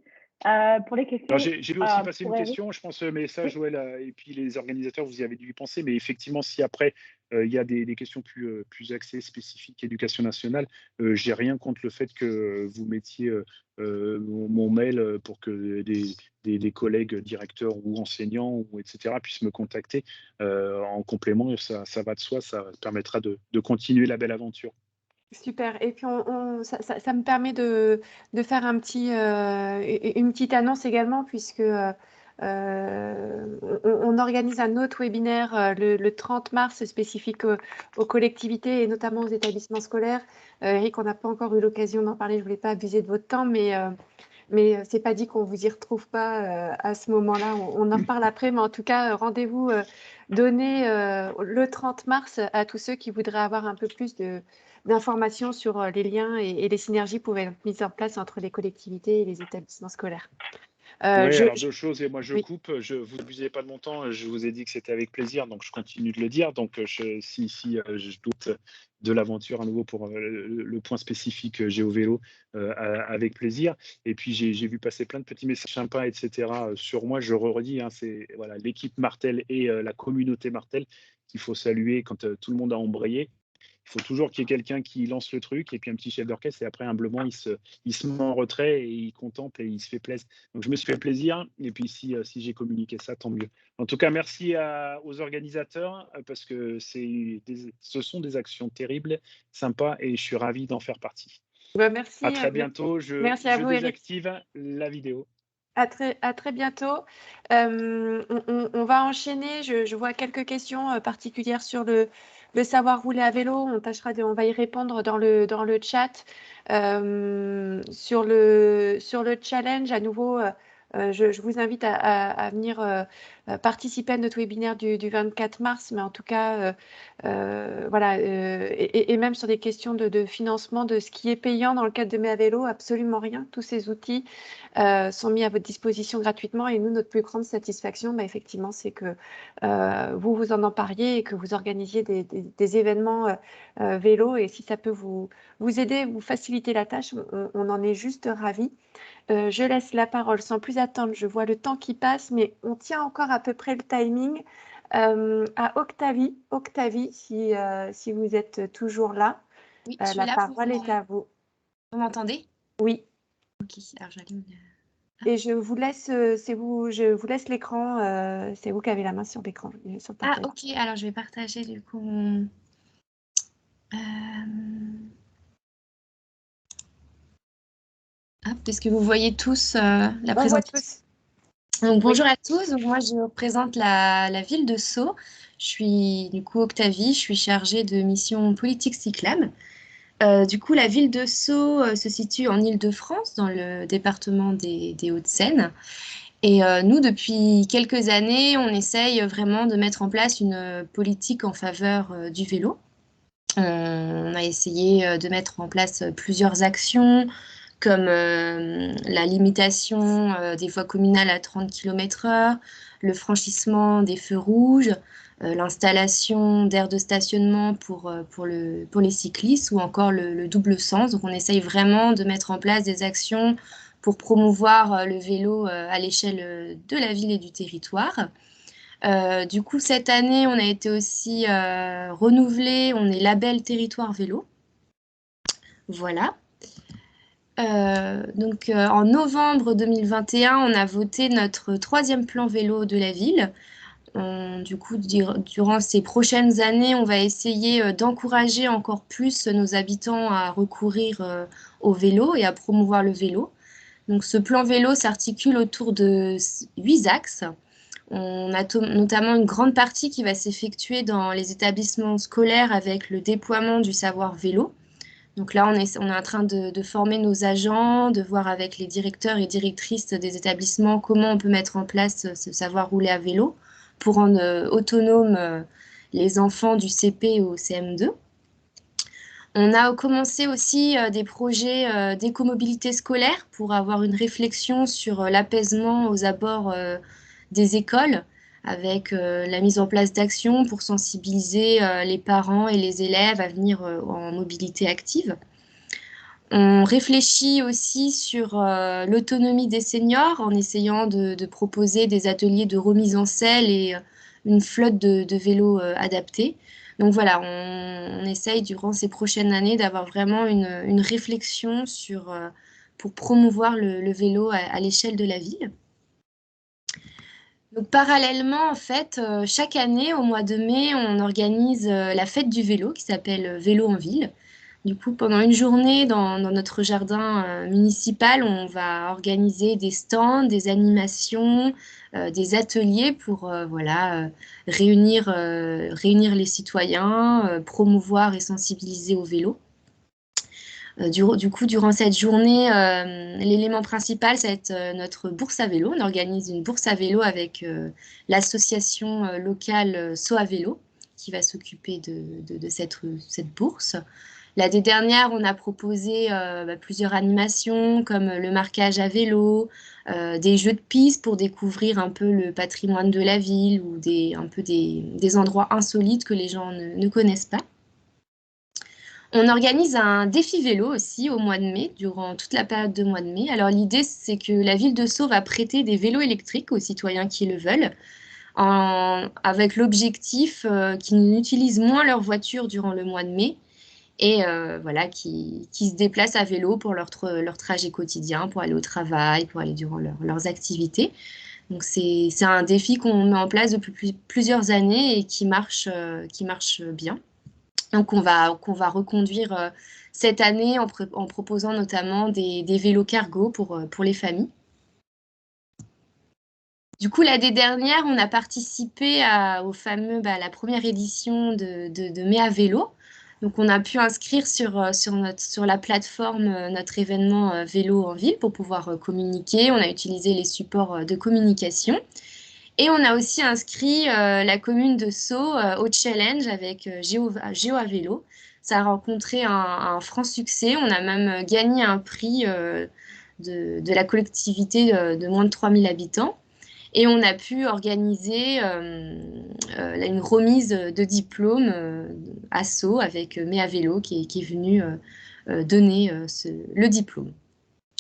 pour les questions. Alors, j'ai vu aussi passer une pour Eric. question, je pense, mais ça, Oui. Joël, et puis les organisateurs, vous y avez dû y penser, mais effectivement, si après, il y a des questions plus axées, spécifiques, éducation nationale, j'ai rien contre le fait que vous mettiez mon mail pour que des collègues directeurs ou enseignants, ou etc., puissent me contacter en complément. Ça va de soi, ça permettra de continuer la belle aventure. Super. Et puis, ça me permet de faire une petite annonce également, puisque on organise un autre webinaire le 30 mars spécifique aux collectivités et notamment aux établissements scolaires. Eric, on n'a pas encore eu l'occasion d'en parler, je ne voulais pas abuser de votre temps, mais c'est pas dit qu'on vous y retrouve pas à ce moment-là. On en reparle après, mais en tout cas, rendez-vous donné le 30 mars à tous ceux qui voudraient avoir un peu plus d'informations sur les liens et les synergies pour être mises en place entre les collectivités et les établissements scolaires. Oui, alors deux choses, et moi je oui. coupe, vous n'abusez pas de mon temps, je vous ai dit que c'était avec plaisir, donc je continue de le dire. Donc si je doute de l'aventure à nouveau pour le point spécifique GeoVélo, avec plaisir. Et puis j'ai vu passer plein de petits messages sympas, etc. Sur moi, je redis, hein, c'est voilà, l'équipe Martel et la communauté Martel qu'il faut saluer quand tout le monde a embrayé. Il faut toujours qu'il y ait quelqu'un qui lance le truc et puis un petit chef d'orchestre, et après humblement il se met en retrait et il contemple et il se fait plaisir. Donc je me suis fait plaisir, et puis si j'ai communiqué ça, tant mieux. En tout cas, merci aux organisateurs parce que ce sont des actions terribles, sympas, et je suis ravi d'en faire partie. Merci. À très bientôt. Merci à je vous, Eric. désactive la vidéo. À très bientôt. On va enchaîner. Je vois quelques questions particulières sur le savoir rouler à vélo. On va y répondre dans le chat. Sur le challenge, à nouveau, je vous invite à venir participer à notre webinaire du 24 mars, mais en tout cas, voilà, et même sur des questions de financement de ce qui est payant dans le cadre de Mes à Vélo, absolument rien. Tous ces outils sont mis à votre disposition gratuitement, et nous, notre plus grande satisfaction, bah, effectivement, c'est que vous vous en empariez et que vous organisiez des événements vélo, et si ça peut vous aider, vous faciliter la tâche, on en est juste ravis. Je laisse la parole sans plus attendre. Je vois le temps qui passe, mais on tient encore à peu près le timing. À Octavie. Octavie, si vous êtes toujours là, Oui, je suis la là parole est à vous. Vous m'entendez? Oui. Ok, alors j'allume. Et je vous laisse, je vous laisse l'écran. C'est vous qui avez la main sur l'écran. Sur le partage. Ok, alors je vais partager du coup. Est-ce que vous voyez tous la présentation? Donc, bonjour à tous. Donc, moi, je représente la ville de Sceaux. Je suis du coup Octavie. Je suis chargée de mission politique cyclable. Du coup, la ville de Sceaux se situe en Île-de-France, dans le département des Hauts-de-Seine. Et nous, depuis quelques années, on essaye vraiment de mettre en place une politique en faveur du vélo. On a essayé de mettre en place plusieurs actions, comme la limitation des voies communales à 30 km/h, le franchissement des feux rouges, l'installation d'aires de stationnement pour les cyclistes, ou encore le double sens. Donc on essaye vraiment de mettre en place des actions pour promouvoir le vélo à l'échelle de la ville et du territoire. Du coup, cette année, on a été aussi renouvelé, on est label territoire vélo. Voilà. Donc, en novembre 2021, on a voté notre 3e plan vélo de la ville. Du coup, durant ces prochaines années, on va essayer d'encourager encore plus nos habitants à recourir au vélo et à promouvoir le vélo. Donc, ce plan vélo s'articule autour de 8 axes. On a notamment une grande partie qui va s'effectuer dans les établissements scolaires avec le déploiement du savoir vélo. Donc là, on est en train de former nos agents, de voir avec les directeurs et directrices des établissements comment on peut mettre en place ce savoir rouler à vélo pour rendre autonomes les enfants du CP au CM2. On a commencé aussi des projets d'écomobilité scolaire pour avoir une réflexion sur l'apaisement aux abords des écoles, avec la mise en place d'actions pour sensibiliser les parents et les élèves à venir en mobilité active. On réfléchit aussi sur l'autonomie des seniors en essayant de proposer des ateliers de remise en selle et une flotte de vélos adaptés. Donc voilà, on essaye durant ces prochaines années d'avoir vraiment une réflexion pour promouvoir le vélo à l'échelle de la ville. Donc, parallèlement, en fait, chaque année, au mois de mai, on organise la fête du vélo qui s'appelle Vélo en ville. Du coup, pendant une journée dans notre jardin municipal, on va organiser des stands, des animations, des ateliers pour réunir les citoyens, promouvoir et sensibiliser au vélo. Du coup, durant cette journée, l'élément principal, ça va être notre bourse à vélo. On organise une bourse à vélo avec l'association locale Sceaux à vélo qui va s'occuper de cette bourse. L'année dernière, on a proposé plusieurs animations comme le marquage à vélo, des jeux de piste pour découvrir un peu le patrimoine de la ville ou des endroits insolites que les gens ne connaissent pas. On organise un défi vélo aussi au mois de mai, durant toute la période de mois de mai. Alors l'idée, c'est que la ville de Sceaux va prêter des vélos électriques aux citoyens qui le veulent, avec l'objectif qu'ils utilisent moins leur voiture durant le mois de mai et qui se déplacent à vélo pour leur trajet quotidien, pour aller au travail, pour aller durant leurs activités. Donc c'est un défi qu'on met en place depuis plusieurs années et qui marche bien. Donc, qu'on va reconduire cette année en proposant notamment des vélos cargo pour les familles. Du coup, l'année dernière, on a participé à la première édition de Mai à vélo. Donc, on a pu inscrire sur la plateforme notre événement vélo en ville pour pouvoir communiquer. On a utilisé les supports de communication. Et on a aussi inscrit la commune de Sceaux au challenge avec Géo à vélo. Ça a rencontré un franc succès. On a même gagné un prix de la collectivité de moins de 3000 habitants. Et on a pu organiser une remise de diplôme à Sceaux avec Méa Vélo qui est venu donner le diplôme.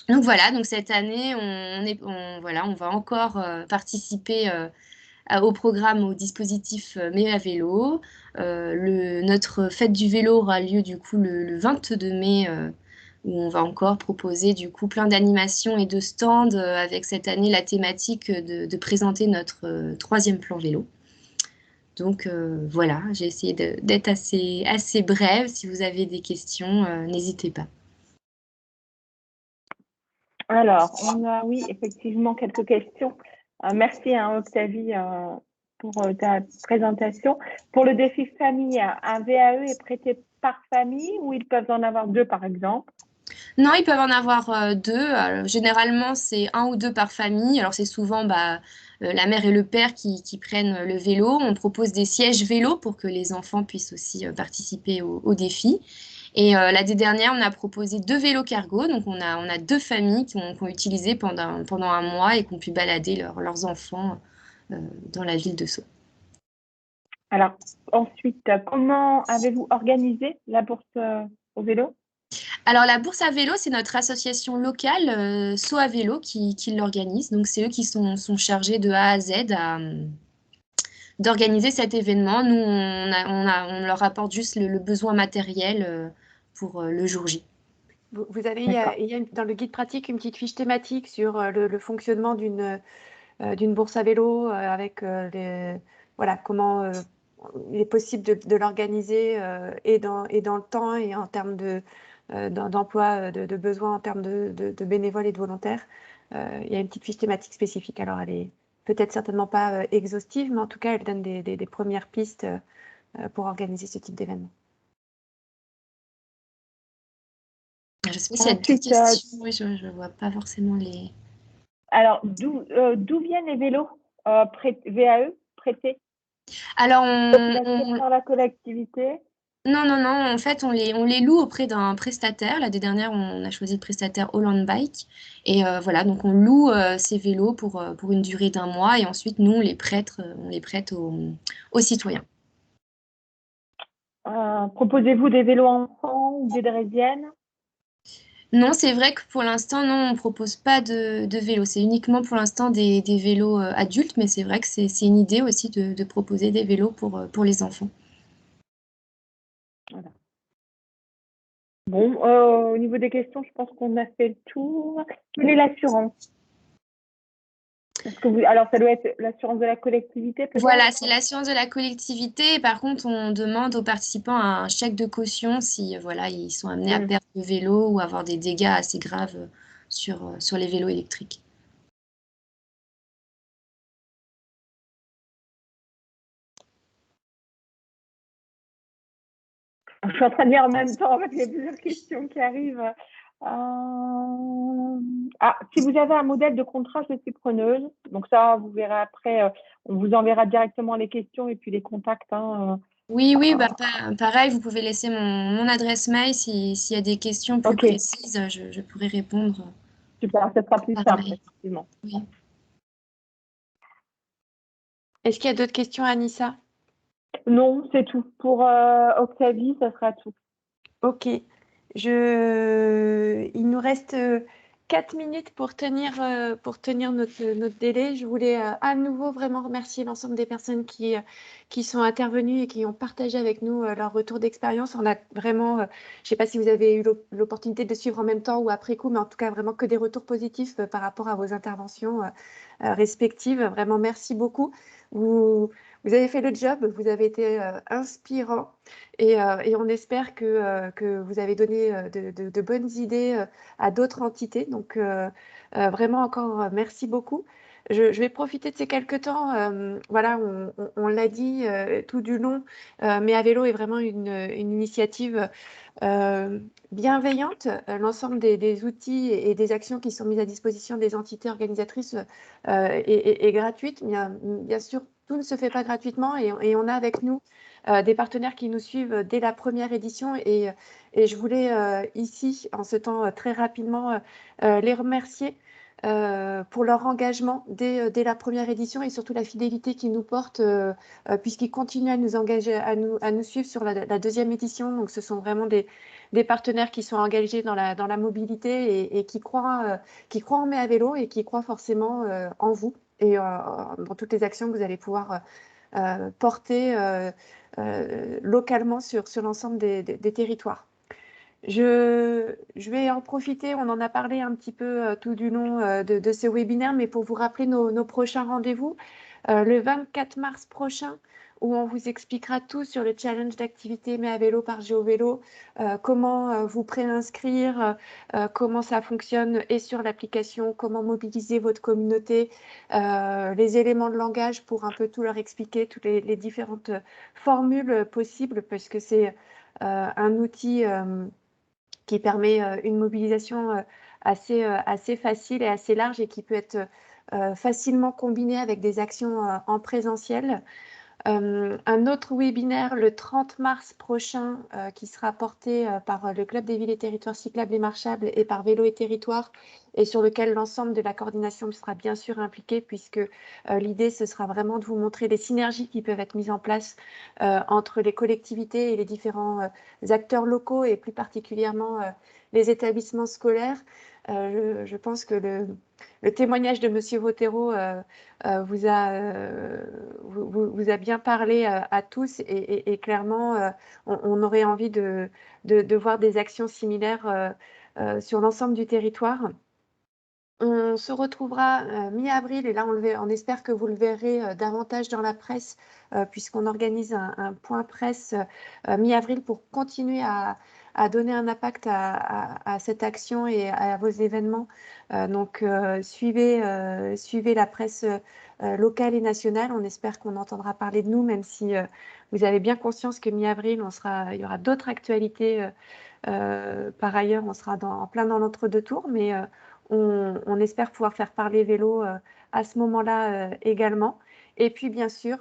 Donc voilà, donc cette année, on va encore participer au programme, au dispositif Méa Vélo. Notre fête du vélo aura lieu du coup le 22 mai où on va encore proposer du coup plein d'animations et de stands avec cette année la thématique de présenter notre troisième plan vélo. Donc voilà, j'ai essayé d'être assez brève. Si vous avez des questions, n'hésitez pas. Alors, on a, oui, effectivement, quelques questions. Merci, Octavie, pour ta présentation. Pour le défi famille, un VAE est prêté par famille ou ils peuvent en avoir deux, par exemple? Non, ils peuvent en avoir deux. Alors, généralement, c'est un ou deux par famille. Alors, c'est souvent la mère et le père qui prennent le vélo. On propose des sièges vélo pour que les enfants puissent aussi participer au défi. Et l'année dernière, on a proposé 2 vélos cargo. Donc, on a 2 familles qui ont utilisé pendant un mois et qui ont pu balader leurs enfants dans la ville de Sceaux. Alors, ensuite, comment avez-vous organisé la bourse au vélo? Alors, la bourse à vélo, c'est notre association locale, Sceaux à vélo, qui l'organise. Donc, c'est eux qui sont chargés de A à Z d'organiser cet événement. Nous, on leur apporte juste le besoin matériel pour le jour J. Vous avez, il y a dans le guide pratique une petite fiche thématique sur le fonctionnement d'une bourse à vélo avec comment il est possible de l'organiser et dans le temps et en termes d'emploi, de besoins en termes de bénévoles et de volontaires. Il y a une petite fiche thématique spécifique. Alors, elle est peut-être certainement pas exhaustive, mais en tout cas, elle donne des premières pistes pour organiser ce type d'événement. Je ne sais pas s'il y a d'autres questions. Oui, je ne vois pas forcément les... Alors, d'où viennent les vélos VAE prêtés? Alors, par la collectivité? Non. En fait, on les loue auprès d'un prestataire. L'année dernière, on a choisi le prestataire Holland Bike. Et voilà, donc on loue ces vélos pour une durée d'un mois. Et ensuite, nous, on les prête aux citoyens. Proposez-vous des vélos enfants ou des draisiennes? Non, c'est vrai que pour l'instant, non, on ne propose pas de vélos. C'est uniquement pour l'instant des vélos adultes. Mais c'est vrai que c'est une idée aussi de proposer des vélos pour les enfants. Voilà. Bon, au niveau des questions, je pense qu'on a fait le tour. Quelle est l'assurance? Alors, ça doit être l'assurance de la collectivité, peut-être? Voilà, c'est l'assurance de la collectivité. Et par contre, on demande aux participants un chèque de caution si ils sont amenés à perdre le vélo ou avoir des dégâts assez graves sur les vélos électriques. Je suis en train de lire en même temps parce qu'il y a plusieurs questions qui arrivent. Si vous avez un modèle de contrat, je suis preneuse. Donc ça, vous verrez après, on vous enverra directement les questions et puis les contacts. Oui, pareil, vous pouvez laisser mon adresse mail s'il y a des questions plus précises, je pourrai répondre. Super, ça sera plus simple, effectivement. Oui. Est-ce qu'il y a d'autres questions, Anissa? Non, c'est tout. Pour Octavie, ça sera tout. Ok. Il nous reste 4 minutes pour tenir notre délai. Je voulais à nouveau vraiment remercier l'ensemble des personnes qui sont intervenues et qui ont partagé avec nous leur retour d'expérience. On a vraiment, je ne sais pas si vous avez eu l'opportunité de suivre en même temps ou après coup, mais en tout cas vraiment que des retours positifs par rapport à vos interventions respectives. Vraiment, merci beaucoup. Vous avez fait le job, vous avez été inspirant et on espère que vous avez donné de bonnes idées à d'autres entités. Donc, vraiment encore, merci beaucoup. je vais profiter de ces quelques temps. Voilà, on l'a dit tout du long, mais à vélo est vraiment une initiative bienveillante. L'ensemble des outils et des actions qui sont mises à disposition des entités organisatrices est gratuite. Bien sûr, tout ne se fait pas gratuitement et on a avec nous des partenaires qui nous suivent dès la première édition et je voulais ici, en ce temps très rapidement, les remercier pour leur engagement dès la première édition et surtout la fidélité qu'ils nous portent puisqu'ils continuent à nous engager, à nous suivre sur la deuxième édition. Donc, ce sont vraiment des partenaires qui sont engagés dans la mobilité et qui croient en Mai à vélo et qui croient forcément en vous et dans toutes les actions que vous allez pouvoir porter localement sur l'ensemble des territoires. Je vais en profiter, on en a parlé un petit peu tout du long de ce webinaire, mais pour vous rappeler nos prochains rendez-vous, le 24 mars prochain, où on vous expliquera tout sur le challenge d'activité Mai à vélo par GeoVélo, comment vous préinscrire, comment ça fonctionne et sur l'application, comment mobiliser votre communauté, les éléments de langage pour un peu tout leur expliquer, toutes les différentes formules possibles, parce que c'est un outil qui permet une mobilisation assez facile et assez large et qui peut être facilement combinée avec des actions en présentiel. Un autre webinaire le 30 mars prochain qui sera porté par le Club des villes et territoires cyclables et marchables et par Vélo et Territoire et sur lequel l'ensemble de la coordination sera bien sûr impliquée puisque l'idée ce sera vraiment de vous montrer les synergies qui peuvent être mises en place entre les collectivités et les différents acteurs locaux et plus particulièrement les établissements scolaires. Je pense que le témoignage de Monsieur Vautero vous a bien parlé à tous et clairement, on aurait envie de voir des actions similaires sur l'ensemble du territoire. On se retrouvera mi-avril et là, on espère que vous le verrez davantage dans la presse puisqu'on organise un point presse mi-avril pour continuer à donner un impact à cette action et à vos événements. Donc, suivez la presse locale et nationale. On espère qu'on entendra parler de nous, même si vous avez bien conscience que mi-avril, il y aura d'autres actualités. Par ailleurs, on sera en plein dans l'entre-deux tours, mais on espère pouvoir faire parler vélo à ce moment-là également. Et puis, bien sûr,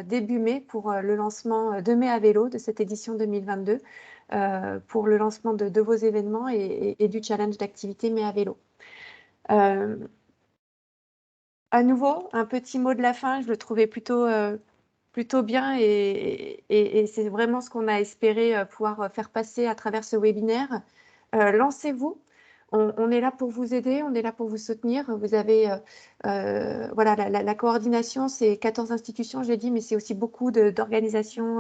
début mai pour le lancement de Mai à vélo de cette édition 2022, pour le lancement de vos événements et du challenge d'activité Mai à vélo. À nouveau, un petit mot de la fin, je le trouvais plutôt bien et c'est vraiment ce qu'on a espéré pouvoir faire passer à travers ce webinaire. Lancez-vous. On est là pour vous aider, on est là pour vous soutenir. Vous avez voilà, la coordination, c'est 14 institutions, je l'ai dit, mais c'est aussi beaucoup d'organisations,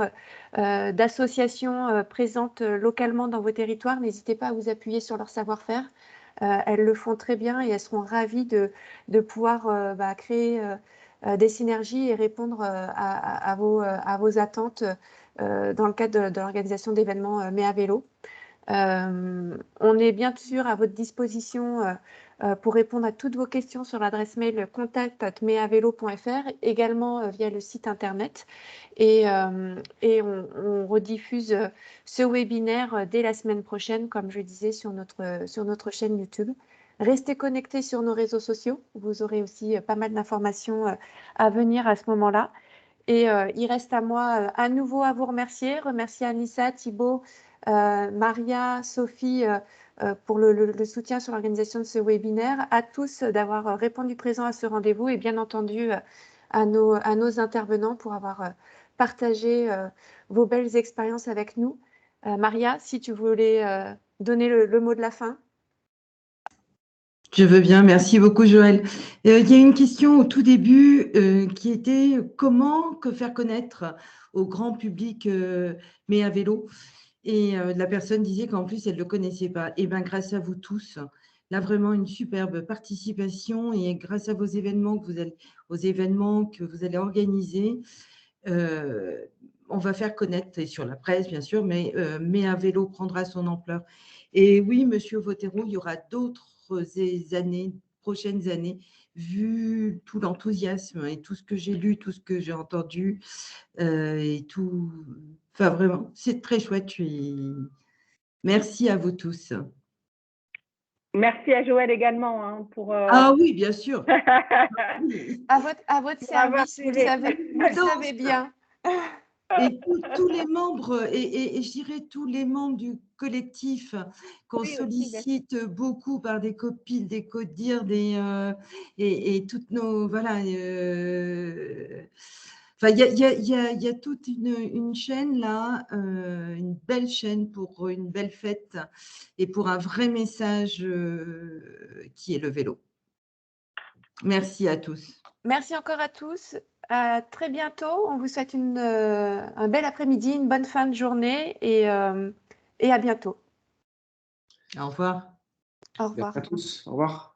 d'associations présentes localement dans vos territoires. N'hésitez pas à vous appuyer sur leur savoir-faire. Elles le font très bien et elles seront ravies de pouvoir créer des synergies et répondre à vos attentes dans le cadre de l'organisation d'événements Mai à vélo. On est bien sûr à votre disposition pour répondre à toutes vos questions sur l'adresse mail contact@meavelo.fr, également via le site internet. Et on rediffuse ce webinaire dès la semaine prochaine, comme je disais, sur notre chaîne YouTube. Restez connectés sur nos réseaux sociaux. Vous aurez aussi pas mal d'informations à venir à ce moment-là. Et il reste à moi à nouveau à vous remercier Anissa, Thibaut, Maria, Sophie pour le soutien sur l'organisation de ce webinaire, à tous d'avoir répondu présent à ce rendez-vous et bien entendu à nos intervenants pour avoir partagé vos belles expériences avec nous. Maria, si tu voulais donner le mot de la fin. Je veux bien, merci beaucoup Joël. Il y a une question au tout début qui était comment faire connaître au grand public Mai à vélo. Et la personne disait qu'en plus, elle ne le connaissait pas. Et bien, grâce à vous tous, là, vraiment une superbe participation. Et grâce à vos événements que vous allez organiser, on va faire connaître, et sur la presse, bien sûr, mais Mai à vélo prendra son ampleur. Et oui, Monsieur Vautero, il y aura d'autres années prochaines années, vu tout l'enthousiasme et tout ce que j'ai lu, tout ce que j'ai entendu, et tout. Enfin, vraiment, c'est très chouette. Merci à vous tous. Merci à Joël également hein, pour. Ah oui, bien sûr. À votre Pour avoir service, vous le suivi. savez bien. Et tous les membres, et je dirais tous les membres du collectif qu'on Oui, aussi, sollicite beaucoup par des copines, des codires, et toutes nos. Voilà. Enfin, il y a toute une chaîne là, une belle chaîne pour une belle fête et pour un vrai message qui est le vélo. Merci à tous. Merci encore à tous. À très bientôt. On vous souhaite un bel après-midi, une bonne fin de journée et à bientôt. Au revoir. Au revoir. Merci à tous. Au revoir.